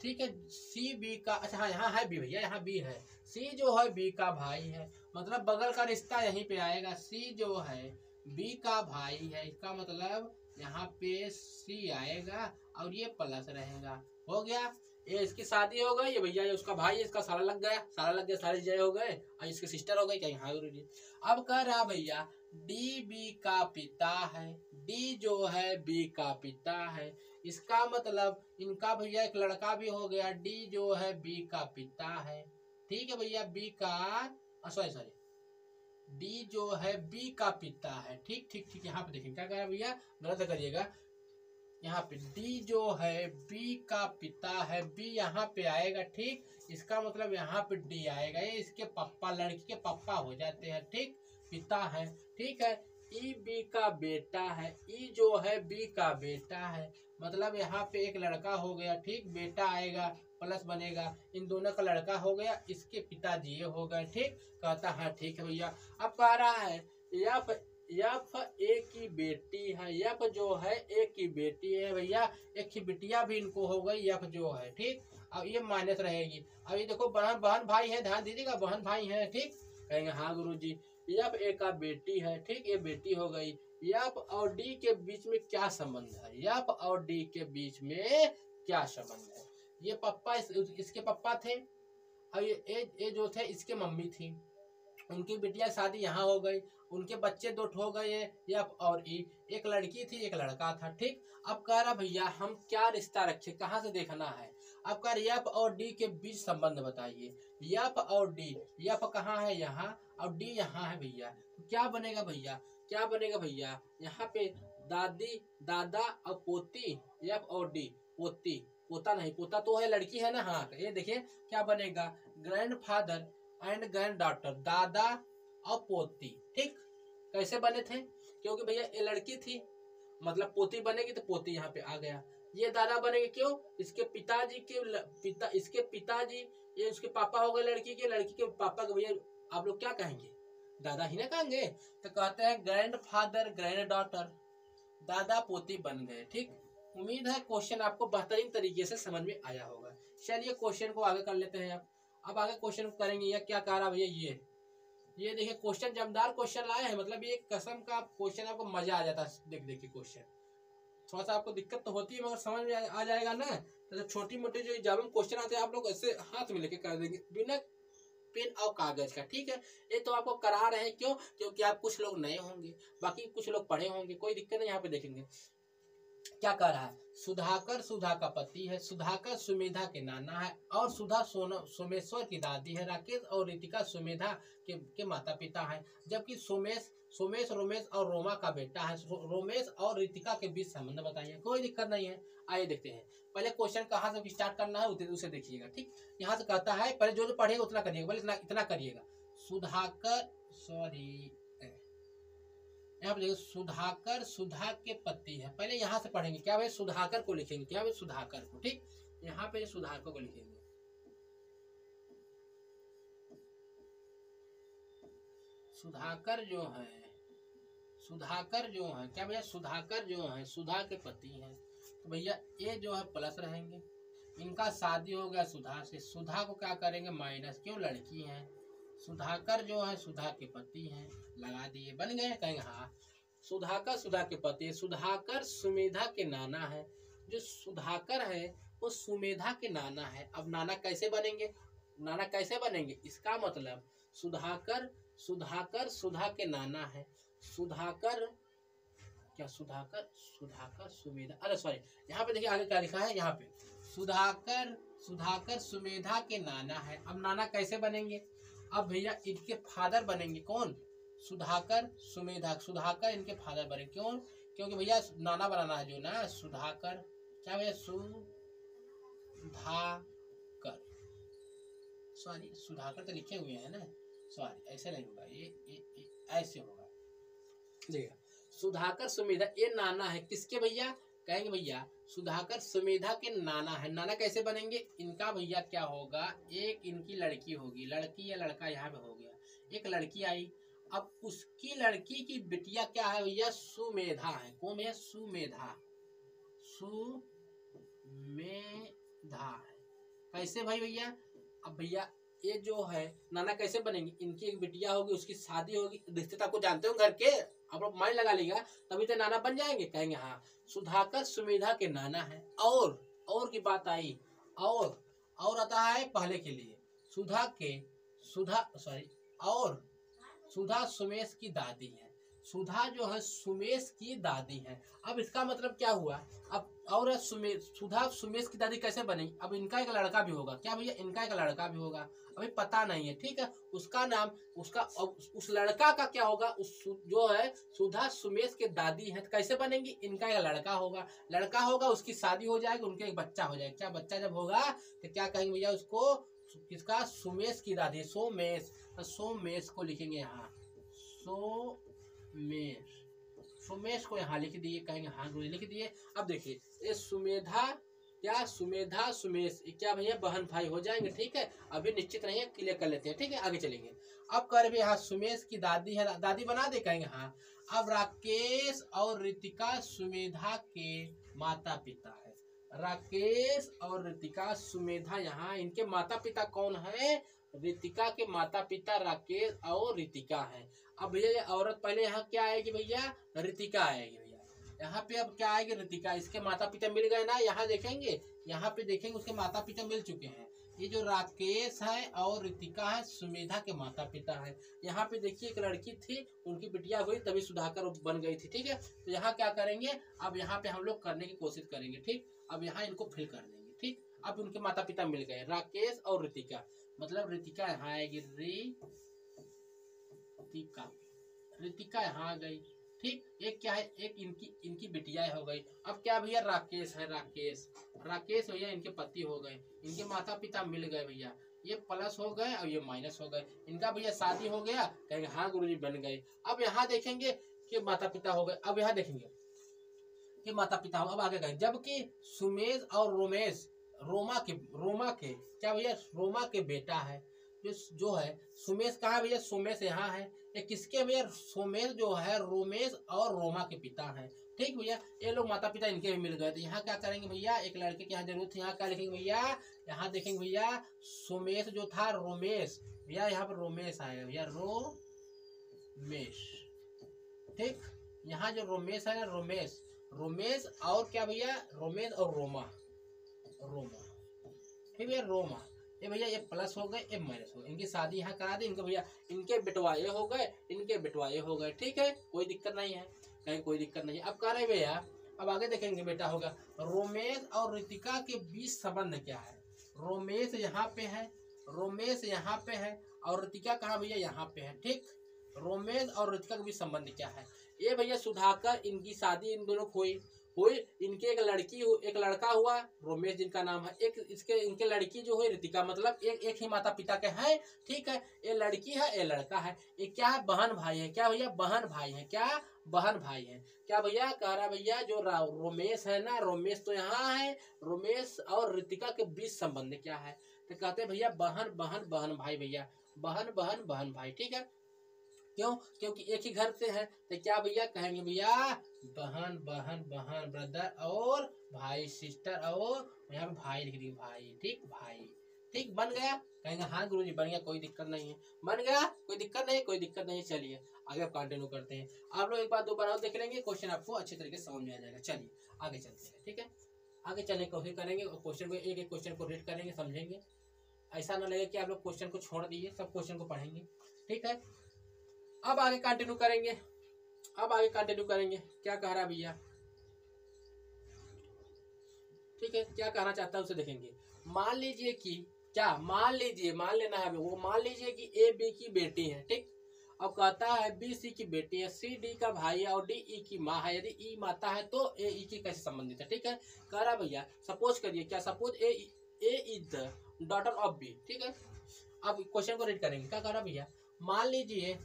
ठीक है। सी बी का, अच्छा हाँ यहाँ है बी भैया, यहाँ बी है। सी जो है बी का भाई है, मतलब बगल का रिश्ता यहीं पे आएगा। सी जो है बी का भाई है, इसका मतलब यहाँ पे सी आएगा और ये प्लस रहेगा। हो गया, ये इसकी शादी हो गई, ये भैया ये उसका भाई है, इसका सारा लग गया, सारे जय हो गए, और इसकी सिस्टर हो गई। कहीं हाँ गुरु जी। अब कह रहा भैया डी बी का पिता है, डी जो है बी का पिता है, इसका मतलब इनका भैया एक लड़का भी हो गया। डी जो है बी का पिता है, ठीक है भैया। बी का सॉरी डी जो है बी का पिता है, ठीक। यहाँ पे देखें क्या कह रहा भैया, गलत करिएगा। यहाँ पे डी जो है बी का पिता है, बी यहाँ पे आएगा, ठीक। इसका मतलब यहाँ पे डी आएगा, ये इसके पापा, लड़की के पापा हो जाते हैं, ठीक, पिता है, ठीक है। ई बी का बेटा है, ई जो है बी का बेटा है, मतलब यहाँ पे एक लड़का हो गया, ठीक, बेटा आएगा, प्लस बनेगा, इन दोनों का लड़का हो गया, इसके पिताजी ये हो गए, ठीक। कहता है ठीक है भैया। अब कह रहा है यफ एक की बेटी है, यफ जो है एक की बेटी है भैया, एक की बिटिया भी इनको हो गई यफ जो है, ठीक। अब ये माइनस रहेगी। अब ये देखो बहन बहन भाई है, ध्यान दीजिएगा, बहन भाई है, ठीक। कहेंगे हाँ गुरुजी। यफ एक का बेटी है, ठीक, ये बेटी हो गई। यफ और डी के बीच में क्या संबंध है, यफ और डी के बीच में क्या संबंध है। ये पापा इसके पापा थे, और ये जो थे इसके मम्मी थी, उनकी बिटिया शादी यहाँ हो गई, उनके बच्चे दो हो गए, यफ और ई, एक लड़की थी एक लड़का था, ठीक। अब कह रहा भैया हम क्या रिश्ता रखे, कहाँ से देखना है। अब कह रहा यफ और डी के बीच संबंध बताइए। यफ और डी, यफ कहाँ है यहाँ और डी यहाँ है भैया, तो क्या बनेगा भैया, क्या बनेगा भैया, यहाँ पे दादी दादा और पोती, यफ और डी पोती, पोता नहीं, पोता तो है लड़की है ना, हाँ। ये देखिए क्या बनेगा, ग्रैंडफादर एंड ग्रैंड डॉटर, दादा और पोती, ठीक। कैसे बने थे, क्योंकि भैया ये लड़की थी, मतलब पोती बनेगी तो पोती यहाँ पे आ गया। ये दादा बनेंगे क्यों, इसके पिताजी के पिता, इसके पिताजी, ये उसके पापा हो गए लड़की के, लड़की के पापा को भैया आप लोग क्या कहेंगे, दादा ही ना कहेंगे। तो कहते हैं ग्रैंड फादर ग्रैंड डॉटर, दादा पोती बन गए, ठीक। उम्मीद है क्वेश्चन आपको बेहतरीन तरीके से समझ में आया होगा। चलिए क्वेश्चन को आगे कर लेते हैं। अब आगे क्वेश्चन करेंगे, या क्या कह रहा भैया, ये देखिए क्वेश्चन जमदार क्वेश्चन लाए हैं, मतलब ये कसम का क्वेश्चन, आपको मजा आ जाता है देख देख के क्वेश्चन। थोड़ा सा आपको दिक्कत तो होती है मगर समझ में आ जाएगा ना। तो छोटी मोटी जो एग्जाम में क्वेश्चन आते हैं आप लोग ऐसे हाथ में लेके कर देंगे बिना पेन और कागज का, ठीक है। ये तो आपको करा रहे हैं क्यों, क्योंकि आप कुछ लोग नए होंगे, बाकी कुछ लोग पढ़े होंगे, कोई दिक्कत नहीं। यहाँ पे देखेंगे क्या कह रहा है, सुधाकर सुधा का पति है, सुधाकर सुमेधा के नाना है, और सुधा सोमेश्वर की दादी है, राकेश और रितिका सुमेधा के माता पिता हैं, जबकि सोमेश रोमेश और रोमा का बेटा है। रोमेश और रितिका के बीच संबंध बताइए। कोई दिक्कत नहीं है, आइए देखते हैं। पहले क्वेश्चन कहाँ से स्टार्ट करना है उसे देखिएगा, ठीक। यहाँ से कहता है, पहले जो पढ़ेगा उतना करिएगा, पहले इतना करिएगा। सुधाकर, सॉरी यहाँ पे देखिए, सुधाकर सुधा के पति है। पहले यहाँ से पढ़ेंगे, क्या भाई सुधाकर को लिखेंगे, क्या भाई सुधाकर को, ठीक। यहाँ पे सुधाकर को लिखेंगे, सुधाकर जो है, सुधाकर जो है, क्या भैया सुधाकर जो है सुधा के पति हैं, तो भैया ये जो है प्लस रहेंगे। इनका शादी हो गया सुधा से, सुधा को क्या करेंगे माइनस, क्यों लड़की है। सुधाकर जो है सुधा के पति हैं, लगा दिए, बन गए, कहेंगे हाँ। सुधाकर सुधा के पति, सुधाकर सुमेधा के नाना है। जो सुधाकर है वो सुमेधा के नाना है। अब नाना कैसे बनेंगे, नाना कैसे बनेंगे, इसका मतलब सुधाकर सुधा के नाना है। सुधाकर क्या, सुधाकर सुमेधा, अरे सॉरी, यहाँ पे देखिए आगे क्या लिखा है, यहाँ पे सुधाकर सुमेधा के नाना है। अब नाना कैसे बनेंगे, अब भैया इनके फादर बनेंगे, कौन, सुधाकर सुमेधा, सुधाकर इनके फादर बने, क्यों, क्योंकि भैया नाना बनाना है जो ना, सुधाकर, क्या भैया सुधाकर, सॉरी सुधाकर तो लिखे हुए हैं ना, सॉरी ऐसे नहीं होगा, ये ऐसे होगा, देखिएगा। सुधाकर सुमेधा, ये नाना है किसके भैया, कहेंगे भैया सुधाकर सुमेधा के नाना है। नाना कैसे बनेंगे, इनका भैया क्या होगा, एक इनकी लड़की होगी, लड़की या लड़का यहाँ पे हो गया, एक लड़की आई। अब उसकी लड़की की बिटिया क्या है भैया, सुमेधा है, कौन है, सुमेधा, सुमेधा है। कैसे भाई भैया, अब भैया ये जो है नाना कैसे बनेंगे, इनकी एक बिटिया होगी, उसकी शादी होगी, रिश्ते आपको जानते हो घर के, आप लोग माइंड लगा लेगा तभी तो नाना बन जाएंगे, कहेंगे हाँ सुधाकर सुमेधा के नाना है। और की बात आई, और आता है पहले के लिए, और सुधा सुमेश की दादी है, सुधा जो है सुमेश की दादी है। अब इसका मतलब क्या हुआ, अब और सुधा सुमेश की दादी कैसे बनेगी, अब इनका एक लड़का भी होगा, क्या भैया इनका एक लड़का भी होगा, अभी पता नहीं है, ठीक है। उसका नाम उस लड़का का क्या होगा, उस जो है सुधा सुमेश के दादी है, तो कैसे बनेंगी, इनका एक लड़का होगा, उसकी शादी हो जाएगी, उनके एक बच्चा हो जाएगा। क्या बच्चा जब होगा तो क्या कहेंगे भैया उसको, किसका, सुमेश की दादी, सोमेश, तो सोमेश को लिखेंगे यहाँ, सोमेश को यहाँ लिख दिए, कहेंगे हाँ लिख दिए। अब देखिए ये क्या सुमेधा सुमेश क्या भैया बहन भाई हो जाएंगे। ठीक है, अभी निश्चित नहीं है, क्लियर कर लेते हैं। ठीक है, आगे चलेंगे। अब कर भी हाँ सुमेश की दादी है, दादी बना दे कहेंगे हाँ। अब राकेश और रितिका सुमेधा के माता पिता है। राकेश और रितिका सुमेधा, यहाँ इनके माता पिता कौन है? रितिका के माता पिता राकेश और रितिका है। अब भैया ये औरत पहले यहाँ क्या आएगी भैया? रितिका आएगी भैया। यहाँ पे अब क्या आएगी? रितिका। इसके माता पिता मिल गए ना, यहाँ देखेंगे, यहाँ पे देखेंगे उसके माता पिता मिल चुके हैं। ये जो राकेश है और रितिका है सुमेधा के माता पिता है। यहाँ पे देखिए एक लड़की थी, उनकी बिटिया हुई तभी सुधाकर बन गई थी। ठीक है, तो यहाँ क्या करेंगे? अब यहाँ पे हम लोग करने की कोशिश करेंगे। ठीक, अब यहाँ इनको फिल कर देंगे। ठीक, अब उनके माता पिता मिल गए राकेश और रितिका, मतलब रितिका यहाँ आएगी, रितिका यहाँ आ गई। ठीक, एक क्या है? एक इनकी बिटिया हो गई। अब क्या भैया? राकेश है, राकेश भैया इनके पति हो गए, इनके माता पिता मिल गए भैया। ये प्लस हो गए और ये माइनस हो गए। इनका भैया शादी हो गया, कहेंगे हाँ गुरुजी बन गए। अब यहाँ देखेंगे कि माता पिता हो गए। अब यहाँ देखेंगे कि माता पिता हो, अब आगे गए। जबकि सुमेश और रोमेश रोमा के क्या भैया? रोमा के बेटा है। जो है सुमेश कहाँ भैया? सुमेश यहाँ है। ये किसके भैया? सुमेश जो है रोमेश और रोमा के पिता है। ठीक भैया, ये लोग माता पिता इनके भी मिल गए। तो यहाँ क्या करेंगे भैया? एक लड़के की यहाँ जरूरत थी, यहाँ क्या लिखेंगे भैया? यहाँ देखेंगे भैया सुमेश जो था रोमेश, भैया यहाँ पर रोमेश आएगा भैया, रोमेश। ठीक, यहाँ जो रोमेश है ना, रोमेश और क्या भैया? रोमेश और रोमा। ठीक भैया, रोमा। ये भैया ये प्लस हो गए, ये माइनस हो गए। इनकी शादी यहाँ करा दी, इनके भैया इनके बिटवाए हो गए, इनके बिटवाए हो गए। ठीक है, कोई दिक्कत नहीं है, कहीं कोई दिक्कत नहीं है। अब कह रहे भैया, अब आगे देखेंगे बेटा होगा। रोमेश और रितिका के बीच संबंध क्या है? रोमेश यहाँ पे है, और रितिका कहाँ भैया? यहाँ पे है। ठीक, रोमेश और रितिका के बीच संबंध क्या है? ये भैया सुधाकर, इनकी शादी इन दोनों हुई, इनके एक लड़का हुआ रोमेश जिनका नाम है, इनके लड़की जो है रितिका, मतलब एक ही माता पिता के हैं। ठीक है, ये लड़की है, ये लड़का है। ये क्या है? बहन भाई है। क्या भैया? बहन भाई है। क्या? बहन भाई है। क्या भैया कह रहा भैया? जो रोमेश है ना, रोमेश तो यहाँ है, रोमेश और रितिका के बीच संबंध क्या है? तो कहते हैं भैया बहन भाई भैया, बहन भाई। ठीक है, क्यों? क्योंकि एक ही घर से है। तो क्या भैया कहेंगे भैया? बहन ब्रदर, और भाई सिस्टर, और यहाँ पे भाई लिख दी, भाई। ठीक, भाई। ठीक, बन गया? कहेंगे हाँ गुरुजी बन गया, कोई दिक्कत नहीं है। बन गया, कोई दिक्कत नहीं है। चलिए आगे आप कंटिन्यू करते हैं। आप लोग एक बार दो बार और देख लेंगे, क्वेश्चन आपको अच्छे तरीके से समझ में आ जाएगा। चलिए आगे चलते हैं। ठीक है, आगे चलने की कोशिश करेंगे और क्वेश्चन को एक क्वेश्चन को रीड करेंगे, समझेंगे। ऐसा ना लगे कि आप लोग क्वेश्चन को छोड़ दिए, सब क्वेश्चन को पढ़ेंगे। ठीक है, अब आगे कंटिन्यू करेंगे। क्या कह रहा भैया? ठीक है, क्या कहना चाहता है उसे देखेंगे। मान लीजिए कि क्या, मान लेना है वो, मान लीजिए कि ए बी की बेटी है। ठीक, अब कहता है बी सी की बेटी है, सी डी का भाई है और डी ई की माँ है। यदि ई माता है तो ए ई की कैसे संबंधित है? ठीक है, कह रहा भैया सपोज करिए, क्या suppose A is the daughter of B. ठीक है, अब क्वेश्चन को रीड करेंगे। क्या कह रहा भैया? मान लीजिए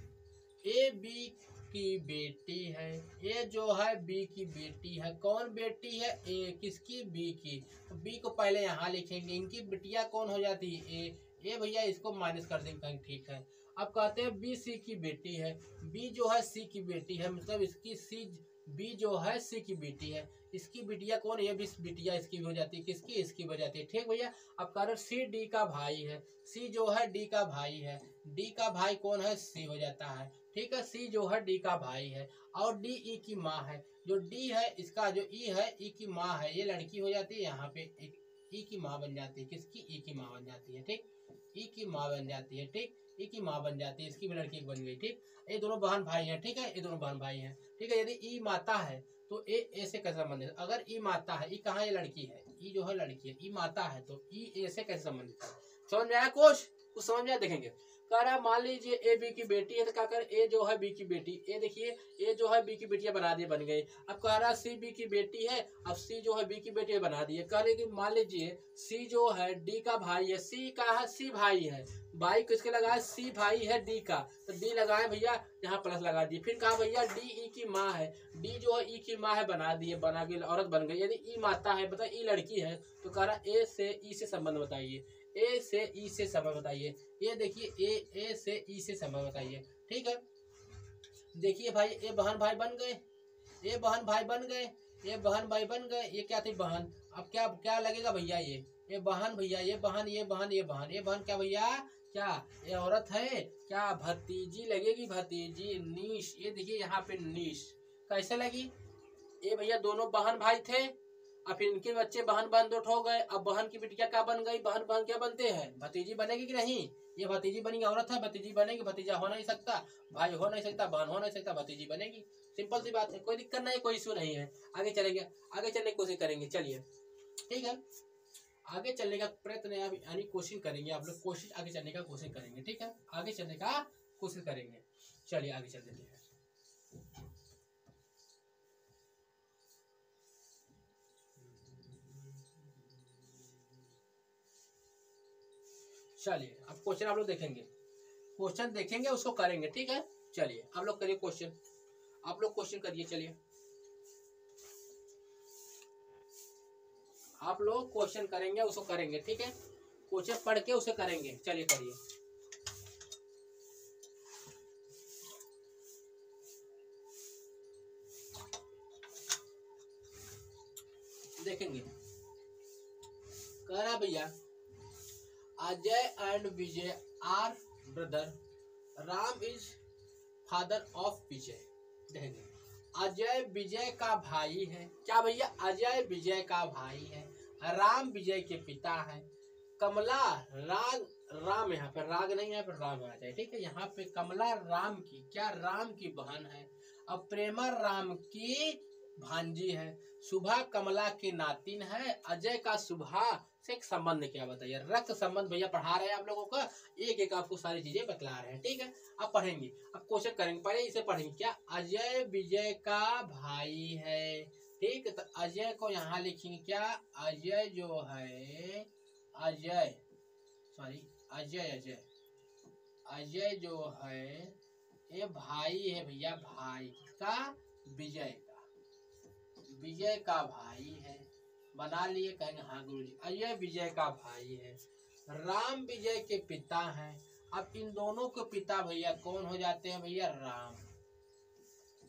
ए बी की बेटी है, ये जो है बी की बेटी है। कौन बेटी है? ए किसकी? बी की। तो बी को पहले यहाँ लिखेंगे, इनकी बिटिया कौन हो जाती है? ए भैया इसको माइनस कर देंगे। ठीक है, अब कहते हैं बी सी की बेटी है, बी जो है सी की बेटी है, मतलब इसकी बी जो है सी की बेटी है, इसकी बिटिया कौन? ये भी बिटिया इसकी भी हो जाती है, किसकी? इसकी हो जाती है। ठीक भैया, अब कह रहे सी डी का भाई है, सी जो है डी का भाई है, डी का भाई कौन है? सी हो जाता है। ठीक है, सी जो है डी का भाई है और डी ई की माँ है। जो डी है इसका जो ई है ई की माँ है, ये लड़की हो जाती है, यहाँ पे ई की माँ बन जाती है। किसकी? ई की माँ बन जाती है। ठीक, ई की माँ बन जाती है। ठीक, ई की माँ बन जाती है, इसकी भी लड़की बन गई। ठीक, ये दोनों बहन भाई हैं। ठीक है, ये दोनों बहन भाई हैं। ठीक है, यदि ई माता है तो ए से कैसे संबंधित? अगर ई माता है, ई कहाँ? ये लड़की है, ई जो है लड़की है, ई माता है तो ई ए से कैसे संबंधित है? समझ में आया? कुछ समझ में आया? देखेंगे कह रहा मान लीजिए ए बी की बेटी है तो क्या कर, ए जो है बी की बेटी, ए देखिए ए जो है बी की बेटियां बना दिए, बन गई। अब कह रहा सी बी की बेटी है, अब सी जो है बी की बेटी बना दिए। कह रहे कि मान लीजिए सी जो है डी का भाई है, सी का है सी भाई है, भाई किसके लगाए, सी भाई है डी का, तो डी लगाए भैया, यहाँ प्लस लगा दिए। फिर कहा भैया डी ई की माँ है, डी जो है ई की माँ है, बना दिए, बना के औरत बन गई। यदि ई माता है, बता ई लड़की है, तो कह रहा ए से ई से संबंध बताइए, ए से ई से संबंध बताइए। ये देखिए ए से ई से संबंध बताइए, ठीक है। देखिए भाई ए बहन भाई बन गए, ये बहन भाई बन गए, ये बहन भाई बन गए, ये क्या थी बहन। अब क्या क्या लगेगा भैया, ये बहन भैया, ये बहन ये बहन ये बहन, ये बहन क्या भैया, क्या ये औरत है, क्या भतीजी लगेगी, भतीजी नीश। ये देखिए यहाँ पे नीश कैसे लगी, ये भैया दोनों बहन भाई थे, अब फिर इनके बच्चे बहन बहन दो हो गए। अब बहन की बिटिया क्या बन गई, बहन बहन क्या बनते हैं, भतीजी बनेगी कि नहीं, ये भतीजी बनेगी, औरत है भतीजी बनेगी, भतीजा हो नहीं सकता, भाई हो नहीं सकता, बहन हो नहीं सकता, भतीजी बनेगी। सिंपल सी बात है, कोई दिक्कत नहीं, कोई इशू नहीं है। आगे चलेंगे, आगे चलने की कोशिश करेंगे, चलिए ठीक है। आगे चलने का प्रयत्न यानी कोशिश करेंगे, आप लोग कोशिश आगे चलने का कोशिश करेंगे, ठीक है, आगे चलने का कोशिश करेंगे। चलिए आगे चल देते हैं। चलिए अब क्वेश्चन आप लोग देखेंगे, क्वेश्चन देखेंगे उसको करेंगे, ठीक है। चलिए आप लोग करिए क्वेश्चन, आप लोग क्वेश्चन करिए, चलिए आप लोग क्वेश्चन करेंगे उसको करेंगे, ठीक है, क्वेश्चन पढ़ के उसे करेंगे। चलिए करिए। देखेंगे, कह रहा भैया Ajay and Vijay are brother, Ram is father of Vijay. देखेंगे अजय विजय का भाई है, क्या भैया, अजय विजय का भाई है, राम विजय के पिता है, कमला राग, राम यहाँ पे राग नहीं है, फिर राम आ जाए, ठीक है। यहाँ पे कमला राम की क्या, राम की बहन है। अब प्रेमा राम की भांजी है, सुभा कमला की नातिन है, अजय का सुभा से एक संबंध क्या बताइए, रक्त संबंध भैया पढ़ा रहे हैं आप लोगों का, एक एक आपको सारी चीजें बतला रहे हैं, ठीक है। अब पढ़ेंगे, अब क्वेश्चन करेंगे, पहले इसे पढ़ेंगे, क्या अजय विजय का भाई है, ठीक है। तो अजय को यहाँ लिखेंगे क्या, अजय जो है, अजय सॉरी अजय अजय अजय जो है ये भाई है भैया, भाई का, विजय का, विजय का भाई है, बना लिए, कहेंगे हाँ गुरुजी, अजय विजय का भाई है, राम विजय के पिता हैं। अब इन दोनों के पिता भैया कौन हो जाते हैं भैया, राम।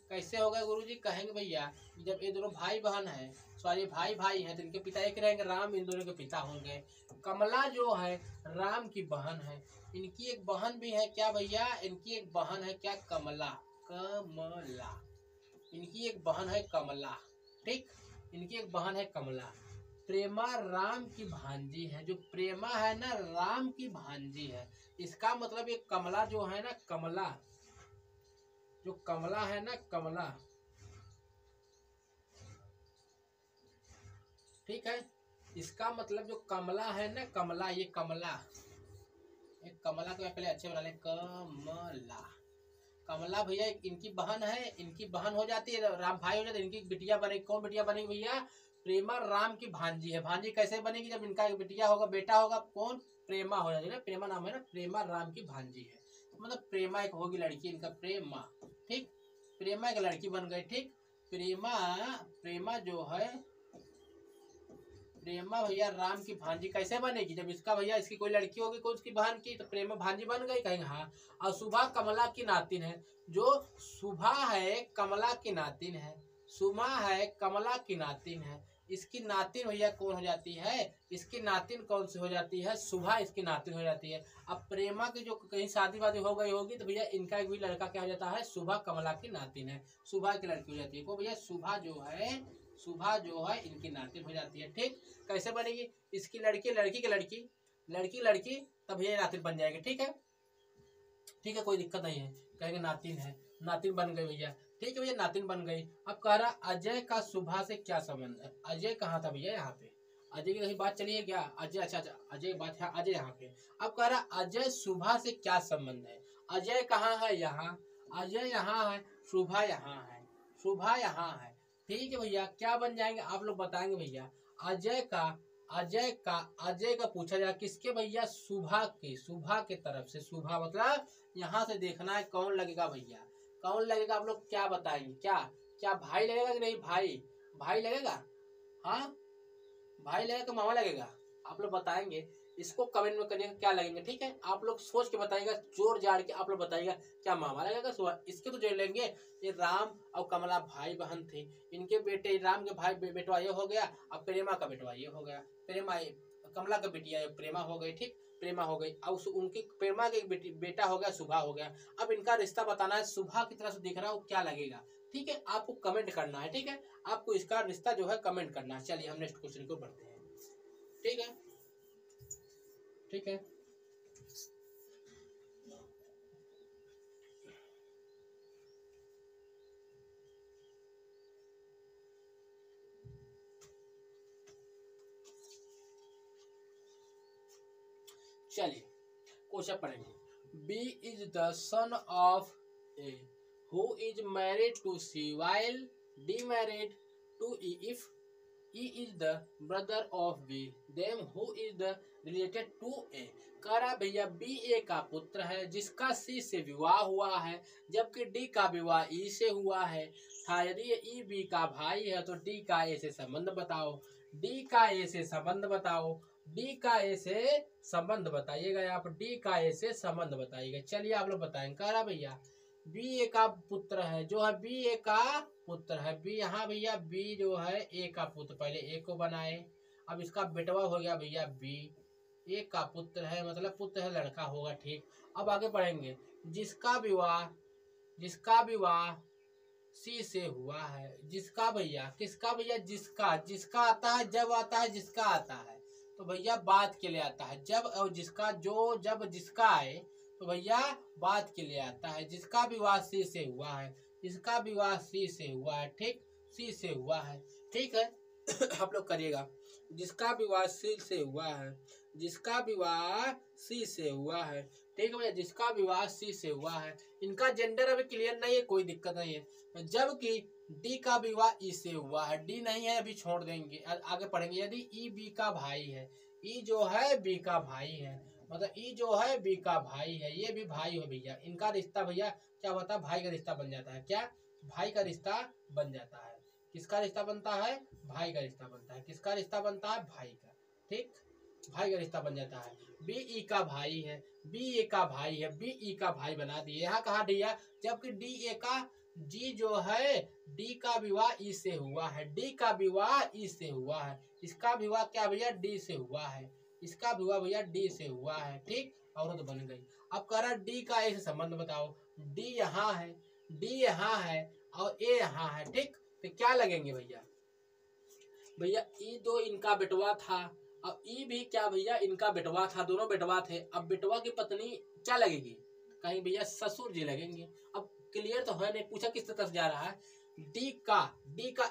कैसे होगा गुरुजी, कहेंगे भैया जब ये दोनों भाई बहन है, सॉरी भाई भाई हैं, तो इनके पिता एक रहेंगे, राम इन दोनों के पिता होंगे। कमला जो है राम की बहन है, इनकी एक बहन भी है, क्या भैया, इनकी एक बहन है क्या, कमला, कमला, इनकी एक बहन है कमला, ठीक, इनकी एक बहन है कमला। प्रेमा राम की भांजी है, जो प्रेमा है ना राम की भांजी है, इसका मतलब ये कमला जो है ना, कमला जो कमला है ना, कमला, ठीक है, इसका मतलब जो कमला है ना, कमला, ये कमला, एक कमला को पहले अच्छे बना ले, कमला, कमला भैया इनकी बहन है, इनकी बहन हो जाती है, राम भाई हो जाते हैं, इनकी बिटिया बनेगी, कौन बिटिया बनेगी भैया, प्रेमा राम की भांजी है। भांजी कैसे बनेगी, जब इनका एक बिटिया होगा, बेटा होगा, कौन, प्रेमा हो जाती है ना, प्रेमा नाम है ना, प्रेमा राम की भांजी है, मतलब प्रेमा एक होगी लड़की, इनका प्रेमा, ठीक, प्रेमा एक लड़की बन गई, ठीक। प्रेमा, प्रेमा जो है, प्रेमा भैया राम की भांजी कैसे बनेगी, जब इसका भैया इसकी कोई लड़की होगी कोई उसकी बहन की, तो प्रेमा भांजी बन गई, कहेंगे हाँ। और सुभा कमला की नातिन है, जो सुभा है कमला की नातिन है, सुमा है कमला की नातिन है, इसकी नातिन भैया कौन हो जाती है, इसकी नातिन कौन सी हो जाती है, सुभा इसकी नातिन हो जाती है। अब प्रेमा की जो कहीं शादी वादी हो गई होगी, तो भैया इनका एक भी लड़का क्या हो जाता है, सुभा कमला की नातिन है, सुभा की लड़की हो जाती है, को भैया सुभा जो है, सुभा जो है इनकी नातिन हो जाती है, ठीक। कैसे बनेगी, इसकी लड़की, लड़की की लड़की, लड़की लड़की, तब भैया नातिन बन जाएगी, ठीक है, ठीक है, कोई दिक्कत नहीं है, कहेंगे नातिन है, नातिन बन गई भैया, ठीक है भैया, नातिन बन गई। अब कह रहा अजय का सुभा से क्या संबंध है, अजय कहाँ था भैया, यहाँ पे अजय की कहीं बात चली है क्या? अजय, अच्छा अच्छा, अजय बात है, अजय यहाँ पे। अब कह रहा अजय शुभा से क्या संबंध है? अजय कहाँ है? यहाँ। अजय यहाँ है, शुभा यहाँ है, शुभा यहाँ है। ठीक है भैया, क्या बन जाएंगे आप लोग बताएंगे भैया। अजय का अजय का पूछा जाए किसके भैया? शुभा के, शुभा के तरफ से। शुभा मतलब यहाँ से देखना है कौन लगेगा भैया, कौन लगेगा आप लोग क्या बताएंगे? क्या क्या भाई लगेगा कि नहीं? भाई, भाई लगेगा? हाँ भाई लगेगा कि मामा लगेगा? आप लोग बताएंगे, इसको कमेंट में करिएगा क्या लगेंगे। ठीक है, आप लोग सोच के बताइएगा, जोर जाड़ के आप लोग बताइएगा क्या मामा लगेगा सुबह। इसके तो जोड़ लेंगे, ये राम और कमला भाई बहन थे, इनके बेटे राम के भाई बेटवा ये हो गया, अब प्रेमा का बेटवा ये हो गया, प्रेमा कमला का बेटिया प्रेमा हो गई। ठीक, प्रेमा हो गई। अब उनकी प्रेमा के बेटा हो गया शुभा हो गया। अब इनका रिश्ता बताना है, शुभा की तरह से दिख रहा है वो क्या लगेगा। ठीक है, आपको कमेंट करना है। ठीक है, आपको इसका रिश्ता जो है कमेंट करना है। चलिए हम नेक्स्ट क्वेश्चन को बढ़ते हैं। ठीक है, ठीक है, चलिए क्वेश्चन पढ़ेंगे। B is the son of A who is married to C while D married to E. If E is the brother of B, then who is the related to A? कह रहा भैया B A का पुत्र है जिसका C से विवाह हुआ है, जबकि D का विवाह E से हुआ है। था यदि E B का भाई है तो D का A से संबंध बताओ। D का A से संबंध बताओ। D का A से संबंध बताइएगा, यहाँ पर D का A से संबंध बताइएगा। चलिए आप लोग बताएंगे। कह रहा भैया बी ए का पुत्र है, जो है बी ए का पुत्र है। बी यहाँ भैया बी जो है ए का पुत्र, पहले ए को बनाए, अब इसका बेटवा हो गया भैया बी। ए का पुत्र है मतलब पुत्र है, लड़का होगा। ठीक, अब आगे बढ़ेंगे। जिसका विवाह सी से हुआ है। जिसका भैया किसका भैया? जिसका, जिसका आता है जब आता है जिसका आता है तो भैया बात के लिए आता है। जब और जिसका जो जब जिसका आए तो भैया बात के लिए आता है। जिसका विवाह सी से हुआ है, इसका विवाह सी से हुआ है। ठीक, सी से हुआ है। ठीक है आप लोग करिएगा। जिसका विवाह सी से हुआ है, जिसका विवाह सी से हुआ है। ठीक है भैया, जिसका विवाह सी से हुआ है। इनका जेंडर अभी क्लियर नहीं है, कोई दिक्कत नहीं है। जबकि डी का विवाह ई से हुआ है। डी नहीं है अभी, छोड़ देंगे, आगे पढ़ेंगे। यदि ई बी का भाई है, ई जो है बी का भाई है, मतलब ई जो है बी का भाई है, ये भी भाई है भैया। इनका रिश्ता भैया क्या होता है? भाई का रिश्ता बन जाता है। क्या? भाई का रिश्ता बन जाता है। किसका रिश्ता बनता है? भाई का रिश्ता बनता है। किसका रिश्ता बनता है? भाई का। ठीक, भाई का रिश्ता बन जाता है। बी ई का भाई है, बी ए का भाई है, बी ई का भाई बना दिए। यहाँ कहा डी है, जबकि डी ए का जी जो है डी का विवाह ई से हुआ है। डी का विवाह ई से हुआ है। इसका विवाह क्या भैया? डी से हुआ है। इसका विवाह भैया डी से हुआ है। ठीक, औरत बन गई। अब कह रहा डी का ए से संबंध बताओ। डी यहाँ है, डी यहाँ है और ए यहाँ है। ठीक, तो क्या लगेंगे भैया? भैया ई दो इनका बेटवा था, अब ई भी क्या भैया इनका बेटवा था, दोनों बेटवा थे। अब बेटवा की पत्नी क्या लगेगी? कहीं भैया ससुर जी लगेंगे। अब क्लियर तो है नहीं, पूछा किस तरफ जा रहा है? डी का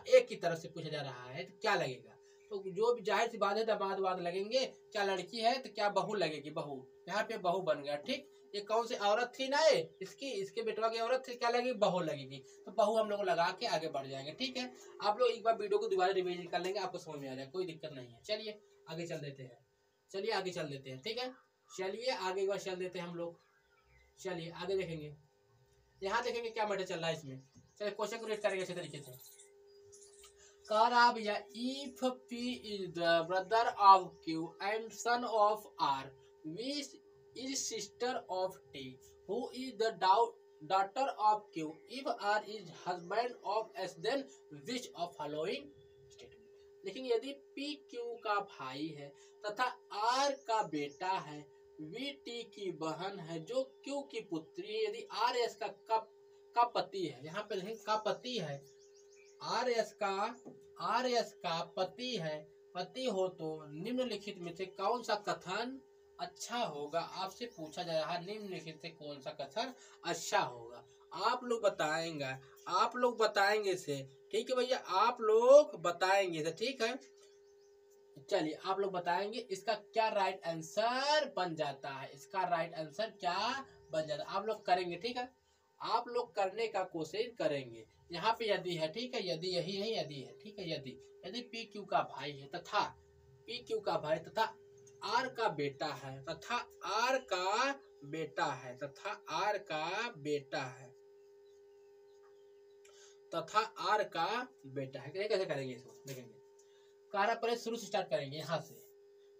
एक की तरफ से पूछा जा रहा है, तो क्या लगेगा? तो जो भी जाहिर सी बात है दामाद लगेंगे। क्या लड़की है तो क्या बहू लगेगी? बहू, यहाँ पे बहू बन गया। ठीक, ये कौन सी औरत थी ना? ये इसके बेटवा की औरत थी, क्या लगेगी? बहू लगेगी। तो बहू हम लोग लगा के आगे बढ़ जाएंगे। ठीक है, आप लोग एक बार वीडियो को दोबारा रिवीजन कर लेंगे, आपको समझ में आ जाएगा, कोई दिक्कत नहीं है। चलिए आगे चल देते हैं। चलिए आगे चल देते हैं। ठीक है, चलिए आगे एक बार चल देते हैं हम लोग। चलिए आगे देखेंगे, यहाँ देखेंगे क्या मैटर चल रहा है इसमें। चलिए क्वेश्चन को रीड करेंगे अच्छे तरीके से। कह रहा भैया if P is the brother of Q and son of R, which is sister of T, who is the daughter of Q? If R is husband of S, then which of following statement? लेकिन यदि P Q का भाई है तथा R का बेटा है, V T की बहन है जो Q की पुत्री है, यदि R S का पति है, यहाँ पे लिखेंगे का पति है, आर एस का पति है, पति हो तो निम्नलिखित में से कौन सा कथन अच्छा होगा? आपसे पूछा जा रहा है निम्नलिखित से कौन सा कथन अच्छा होगा। आप लोग बताएंगे से। ठीक है भैया, आप लोग बताएंगे से। ठीक है, चलिए आप लोग बताएंगे इसका क्या राइट आंसर बन जाता है, इसका राइट आंसर क्या बन जाता है, आप लोग करेंगे, ठीक है। आप लोग करने का कोशिश करेंगे। यहाँ पे यदि है, ठीक है, यदि यही नहीं, यदि है, ठीक है, यदि यदि पी क्यू का भाई है तथा पी क्यू का भाई तथा आर का बेटा है तथा आर का बेटा है तथा आर का बेटा है तथा आर का बेटा है, कैसे करेंगे इसको देखेंगे। कारा पहले शुरू से स्टार्ट करेंगे, यहाँ से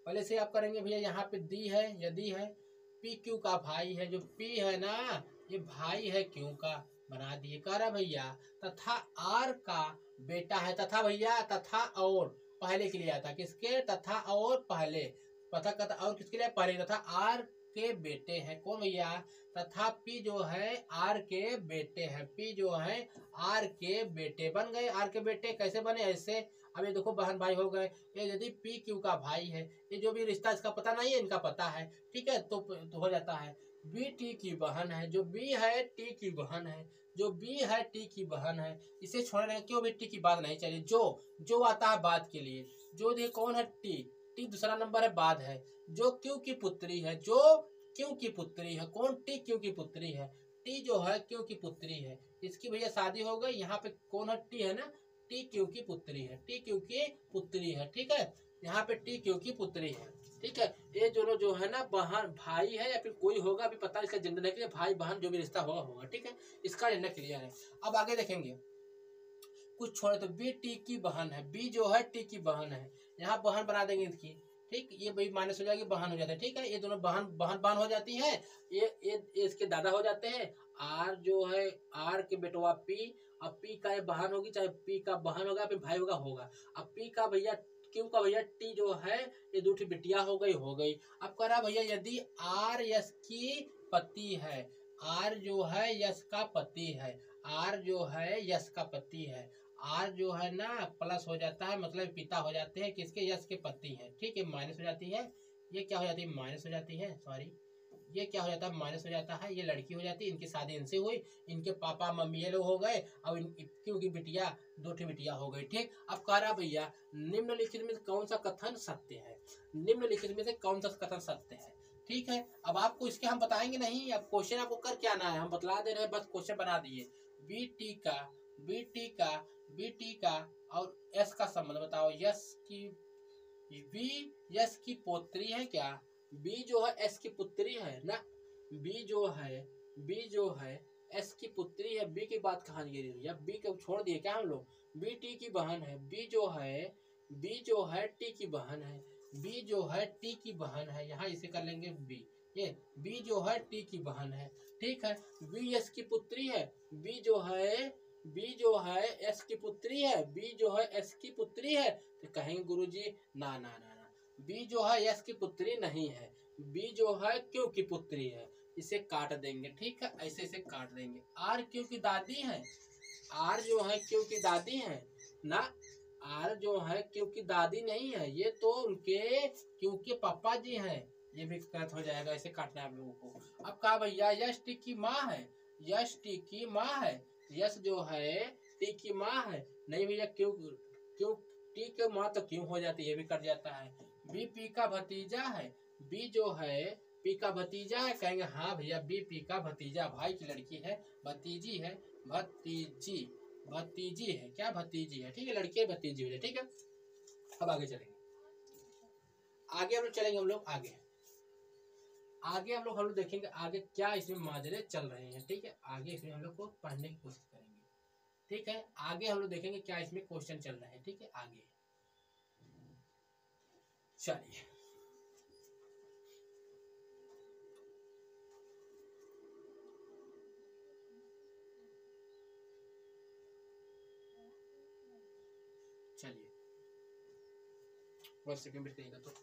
पहले से आप करेंगे भैया। यहाँ पे दी है, यदि है, पी क्यू का भाई है, जो पी है ना ये भाई है क्यू का, बना दिए। कारा भैया तथा आर का बेटा है, तथा भैया तथा और पहले के लिए आता, किसके, तथा और पहले, तथा और किसके लिए, पहले, तथा आर के बेटे हैं, कौन भैया, तथा पी जो है आर के बेटे हैं, पी जो है आर के बेटे बन गए। आर के बेटे कैसे बने, ऐसे। अब ये देखो बहन भाई हो गए। ये यदि पी क्यू का भाई है, ये जो भी रिश्ता इसका पता नहीं है, इनका पता है, ठीक है, तो हो जाता है। बी टी की बहन है, जो बी है टी की बहन है, जो बी है टी की बहन है। इसे छोड़ने क्यों भी टी की बात नहीं चली, जो आता है बात के लिए। जो ये कौन है, टी, टी दूसरा नंबर है, बाद है। जो क्यू की पुत्री है, जो क्यू की पुत्री है, कौन, टी क्यू की पुत्री है, टी जो है क्यू की पुत्री है। इसकी भैया शादी हो गई। यहाँ पे कौन है, टी है ना, टी क्यू की पुत्री है, टी क्यू की पुत्री है, ठीक है। यहाँ पे टी क्यू की पुत्री है, ठीक है। ये दोनों जो है ना बहन भाई है या फिर कोई होगा, अभी पता इसका जेंडर नहीं, भाई बहन जो भी रिश्ता होगा होगा, ठीक है। इसका जेंडर क्लियर है। अब आगे देखेंगे, कुछ छोड़े तो बी टी की बहन है, बी जो है टी की बहन है, यहाँ बहन बना देंगे इसकी, ठीक। ये भाई माइनस हो जाएगी, बहन हो जाता है, ठीक है। ये दोनों बहन बहन बहन हो जाती है। ये इसके दादा हो जाते हैं। आर जो है आर के बेटवा पी, अब पी का ये बहन होगी, चाहे पी का बहन होगा फिर भाई होगा। अब पी का भैया क्यों का भैया टी जो है ये दूसरी बिटिया हो गई। अब कह रहा भैया यदि आर यश की पति है, आर जो है यश का पति है, आर जो है यश का पति है, आर जो है ना प्लस हो जाता है, मतलब पिता हो जाते हैं किसके, यश के पति है, ठीक है। माइनस हो जाती है, ये क्या हो जाती है, माइनस हो जाती है, सॉरी, ये क्या हो जाता है, माइनस हो जाता है। ये लड़की हो जाती है, इनकी शादी इनसे हुई, इनके पापा मम्मी ये लोग हो गए। अब क्योंकि बिटिया दो बिटिया हो गई, ठीक। अब कह रहा भैया निम्नलिखित में कौन सा कथन सत्य है, निम्नलिखित में से कौन सा कथन सत्य है, ठीक है। अब आपको इसके हम बताएंगे नहीं, अब क्वेश्चन आपको कर क्या आना है, हम बतला दे रहे हैं, बस क्वेश्चन बना दिए। बी टी का और एस का संबंध बताओ। यस की बी यस की पुत्री है क्या, बी जो है एस की पुत्री है ना, बी जो है एस की पुत्री है। बी की बात कहाँ गिरी हुई है, बी को छोड़ दिए क्या हम लोग, बी टी की बहन है, बी जो है टी की बहन है, बी जो है टी की बहन है। यहाँ इसे कर लेंगे बी, ये बी जो है टी की बहन है, ठीक है। बी एस की पुत्री है, बी जो है एस की पुत्री है, बी जो है एस की पुत्री है। तो कहेंगे गुरुजी ना ना ना ना, बी जो है एस की पुत्री नहीं है, बी जो है क्यू की पुत्री है। इसे काट देंगे, ठीक है, ऐसे इसे काट देंगे। आर क्यू की दादी है, आर जो है क्यू की दादी है ना, आर जो है क्यू की दादी नहीं है, ये तो उनके क्यू के पापा जी हैं। ये भी गलत हो जाएगा, इसे काटना है आप लोगों को। अब कहा भैया यश टी की माँ है, यश टी की माँ है, यश जो है टी की माँ है, नहीं भैया क्यों क्यों टी के माँ तो क्यों हो जाती है, ये भी कट जाता है। बी पी का भतीजा है, बी जो है पी का भतीजा है, कहेंगे हाँ भैया बी पी का भतीजा, भाई की लड़की है, भतीजी है, भतीजी है, क्या भतीजी है, ठीक है, लड़की है भतीजी है, ठीक है। अब आगे चलेंगे, आगे हम लोग चलेंगे, हम लोग आगे हम लोग देखेंगे आगे क्या इसमें माजरे चल रहे हैं, ठीक है। आगे इसमें हम लोग को पढ़ने की कोशिश करेंगे, ठीक है। आगे हम लोग देखेंगे क्या इसमें क्वेश्चन चल रहे हैं, ठीक है। आगे चलिए, चलिए 1 सेकंड वेट करिएगा तो